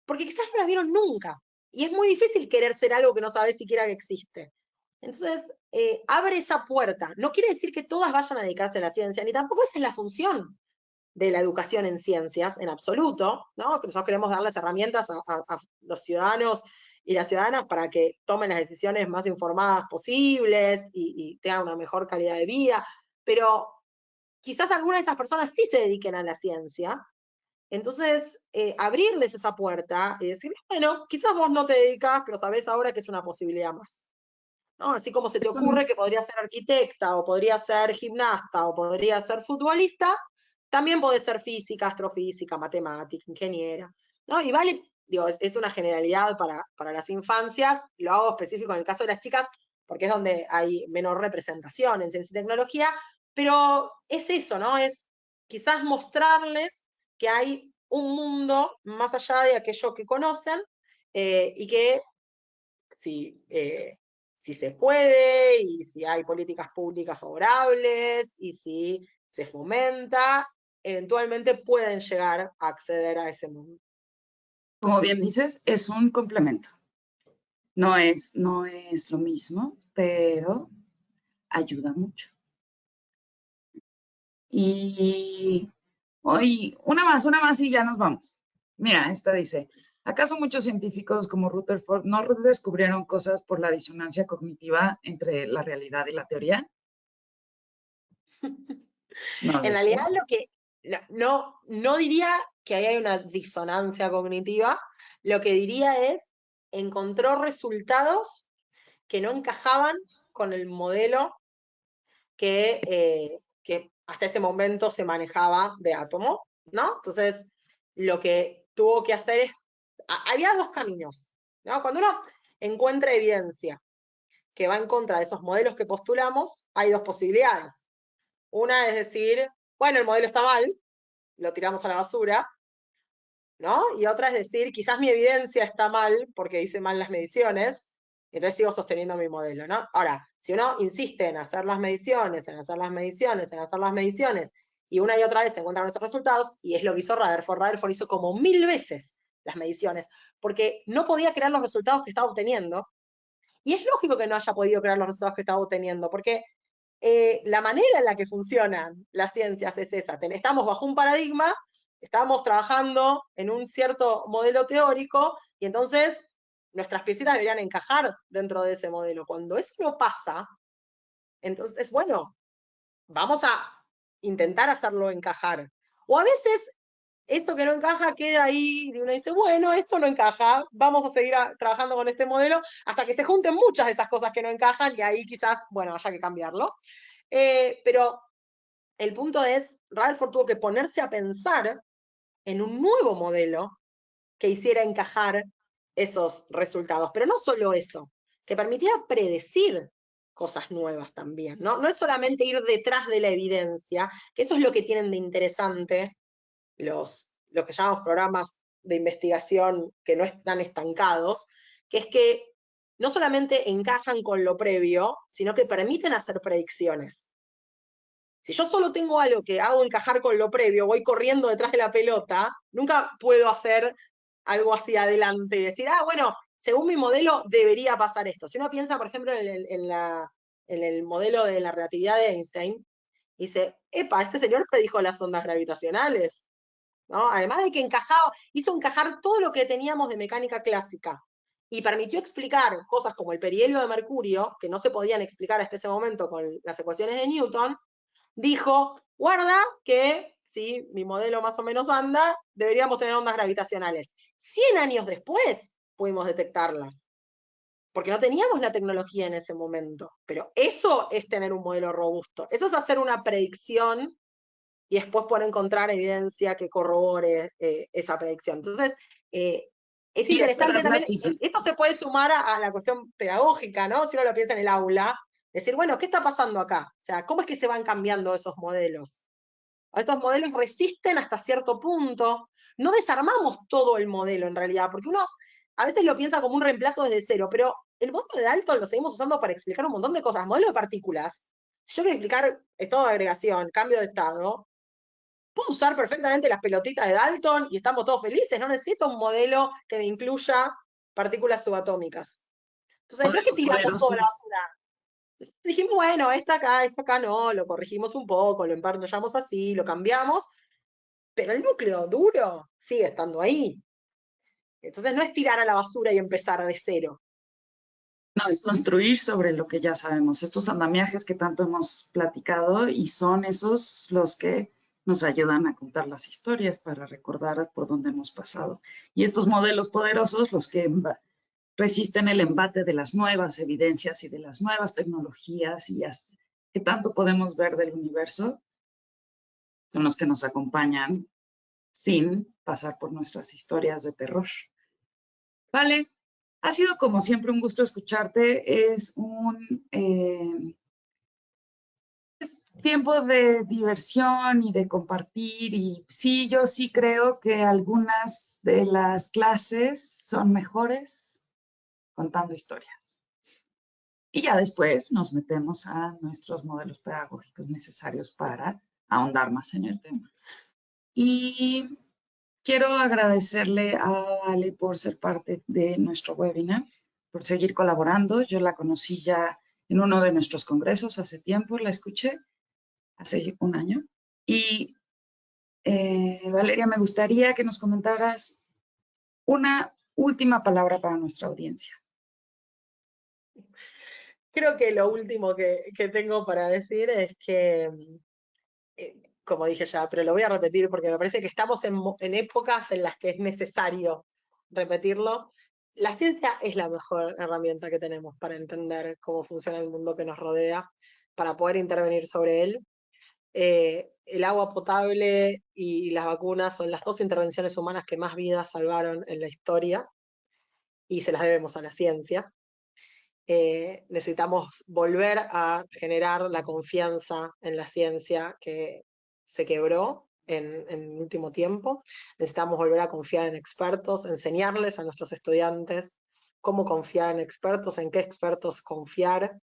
B: porque quizás no las vieron nunca, y es muy difícil querer ser algo que no sabes siquiera que existe. Entonces, abre esa puerta. No quiere decir que todas vayan a dedicarse a la ciencia, ni tampoco esa es la función. de la educación en ciencias, en absoluto, ¿no? Nosotros queremos darles herramientas a los ciudadanos y las ciudadanas para que tomen las decisiones más informadas posibles y tengan una mejor calidad de vida, pero quizás algunas de esas personas sí se dediquen a la ciencia. Entonces, abrirles esa puerta y decirles, bueno, quizás vos no te dedicas, pero sabés ahora que es una posibilidad más, ¿no? Así como se te
A: Es un,
B: ocurre que podría ser arquitecta, o podría ser gimnasta, o podría ser futbolista, también puede ser física, astrofísica, matemática, ingeniera, ¿no? Y vale, digo, es una generalidad para las infancias, lo hago específico en el caso de las chicas, porque es donde hay menor representación en ciencia y tecnología, pero es eso, ¿no? Es quizás mostrarles que hay un mundo más allá de aquello que conocen, y que si, si se puede, y si hay políticas públicas favorables, y si se fomenta, eventualmente pueden llegar a acceder a ese mundo.
A: como bien dices, es un complemento. No es lo mismo, pero ayuda mucho. Y hoy, una más y ya nos vamos. Mira, esta dice, ¿acaso muchos científicos como Rutherford no descubrieron cosas por la disonancia cognitiva entre la realidad y la teoría? No
B: En
A: lo sé.
B: realidad lo que no diría que ahí hay una disonancia cognitiva, lo que diría es encontró resultados que no encajaban con el modelo que hasta ese momento se manejaba de átomo, ¿no? Entonces, lo que tuvo que hacer es, había dos caminos, ¿no? Cuando uno encuentra evidencia que va en contra de esos modelos que postulamos, hay dos posibilidades. Una es decir, bueno, el modelo está mal, lo tiramos a la basura, ¿no? Y otra es decir, quizás mi evidencia está mal porque hice mal las mediciones, entonces sigo sosteniendo mi modelo, ¿no? Ahora, si uno insiste en hacer las mediciones, en hacer las mediciones, en hacer las mediciones, y una y otra vez se encuentran esos resultados, y es lo que hizo Rutherford. Rutherford hizo como 1000 veces las mediciones, porque no podía crear los resultados que estaba obteniendo, y es lógico que no haya podido crear los resultados que estaba obteniendo, porque la manera en la que funcionan las ciencias es esa. Estamos bajo un paradigma, estamos trabajando en un cierto modelo teórico, y entonces nuestras piecitas deberían encajar dentro de ese modelo. Cuando eso no pasa, entonces, bueno, vamos a intentar hacerlo encajar. O a veces eso que no encaja queda ahí, y uno dice, bueno, esto no encaja, vamos a seguir trabajando con este modelo hasta que se junten muchas de esas cosas que no encajan, y ahí quizás, bueno, haya que cambiarlo. Pero el punto es, Rutherford tuvo que ponerse a pensar en un nuevo modelo que hiciera encajar esos resultados. Pero no solo eso, que permitiera predecir cosas nuevas también, ¿no? No es solamente ir detrás de la evidencia, que eso es lo que tienen de interesante los que llamamos programas de investigación que no están estancados, que es que no solamente encajan con lo previo, sino que permiten hacer predicciones. Si yo solo tengo algo que hago encajar con lo previo, voy corriendo detrás de la pelota, nunca puedo hacer algo hacia adelante y decir, bueno, según mi modelo debería pasar esto. Si uno piensa, por ejemplo, en el modelo de la relatividad de Einstein, dice, epa, este señor predijo las ondas gravitacionales, ¿no? Además de que hizo encajar todo lo que teníamos de mecánica clásica, y permitió explicar cosas como el perihelio de mercurio, que no se podían explicar hasta ese momento con las ecuaciones de Newton. Dijo, guarda que si mi modelo más o menos anda, deberíamos tener ondas gravitacionales. 100 años después pudimos detectarlas, porque no teníamos la tecnología en ese momento. Pero eso es tener un modelo robusto. Eso es hacer una predicción y después poder encontrar evidencia que corrobore esa predicción. Entonces, es
A: Y
B: interesante
A: esperarla
B: también,
A: así.
B: esto se puede sumar a la cuestión pedagógica, ¿no? Si uno lo piensa en el aula, decir, bueno, ¿qué está pasando acá? O sea, ¿cómo es que se van cambiando esos modelos? Estos modelos resisten hasta cierto punto. No desarmamos todo el modelo en realidad, porque uno a veces lo piensa como un reemplazo desde cero, pero el modelo de Dalton lo seguimos usando para explicar un montón de cosas. Modelo de partículas, si yo quiero explicar estado de agregación, cambio de estado, puedo usar perfectamente las pelotitas de Dalton y estamos todos felices. No necesito un modelo que me incluya partículas subatómicas. Entonces, no es que
A: Modelos
B: tiramos toda la
A: poderosos.
B: basura. Dijimos, bueno, esto acá no, lo corregimos un poco, lo emparnollamos así, lo cambiamos, pero el núcleo duro sigue estando ahí. Entonces no es tirar a la basura y empezar de cero.
A: No, es construir sobre lo que ya sabemos, estos andamiajes que tanto hemos platicado y son esos los que nos ayudan a contar las historias para recordar por dónde hemos pasado. Y estos modelos poderosos, los que resisten el embate de las nuevas evidencias y de las nuevas tecnologías y hasta que tanto podemos ver del universo, son los que nos acompañan sin pasar por nuestras historias de terror. Vale, ha sido como siempre un gusto escucharte. Es tiempo de diversión y de compartir. Y sí, yo sí creo que algunas de las clases son mejores contando historias. Y ya después nos metemos a nuestros modelos pedagógicos necesarios para ahondar más en el tema. Y quiero agradecerle a Ale por ser parte de nuestro webinar, por seguir colaborando. Yo la conocí ya en uno de nuestros congresos hace tiempo, la escuché hace un año. Y Valeria, me gustaría que nos comentaras una última palabra para nuestra audiencia.
B: Creo que lo último que tengo para decir es que, como dije ya, pero lo voy a repetir porque me parece que estamos en épocas en las que es necesario repetirlo. La ciencia es la mejor herramienta que tenemos para entender cómo funciona el mundo que nos rodea, para poder intervenir sobre él. El agua potable y las vacunas son las dos intervenciones humanas que más vidas salvaron en la historia y se las debemos a la ciencia. Necesitamos volver a generar la confianza en la ciencia que se quebró en el último tiempo. Necesitamos volver a confiar en expertos, enseñarles a nuestros estudiantes cómo confiar en expertos, en qué expertos confiar,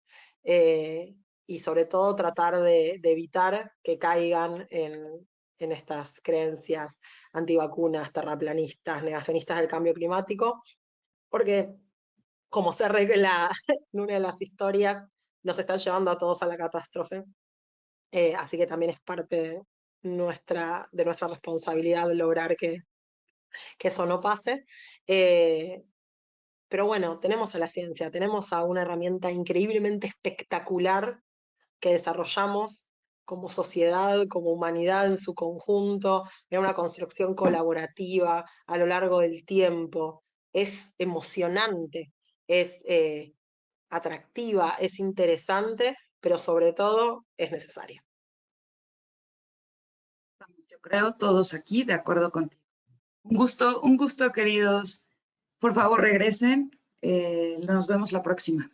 B: y sobre todo tratar de evitar que caigan en estas creencias antivacunas, terraplanistas, negacionistas del cambio climático, porque como se revela en una de las historias, nos están llevando a todos a la catástrofe. Así que también es parte de nuestra responsabilidad lograr que eso no pase. Pero bueno, tenemos a la ciencia, tenemos a una herramienta increíblemente espectacular que desarrollamos como sociedad, como humanidad en su conjunto, en una construcción colaborativa a lo largo del tiempo. Es emocionante, es atractiva, es interesante, pero sobre todo es necesaria.
A: Yo creo todos aquí de acuerdo contigo. Un gusto, queridos. Por favor, regresen. Nos vemos la próxima.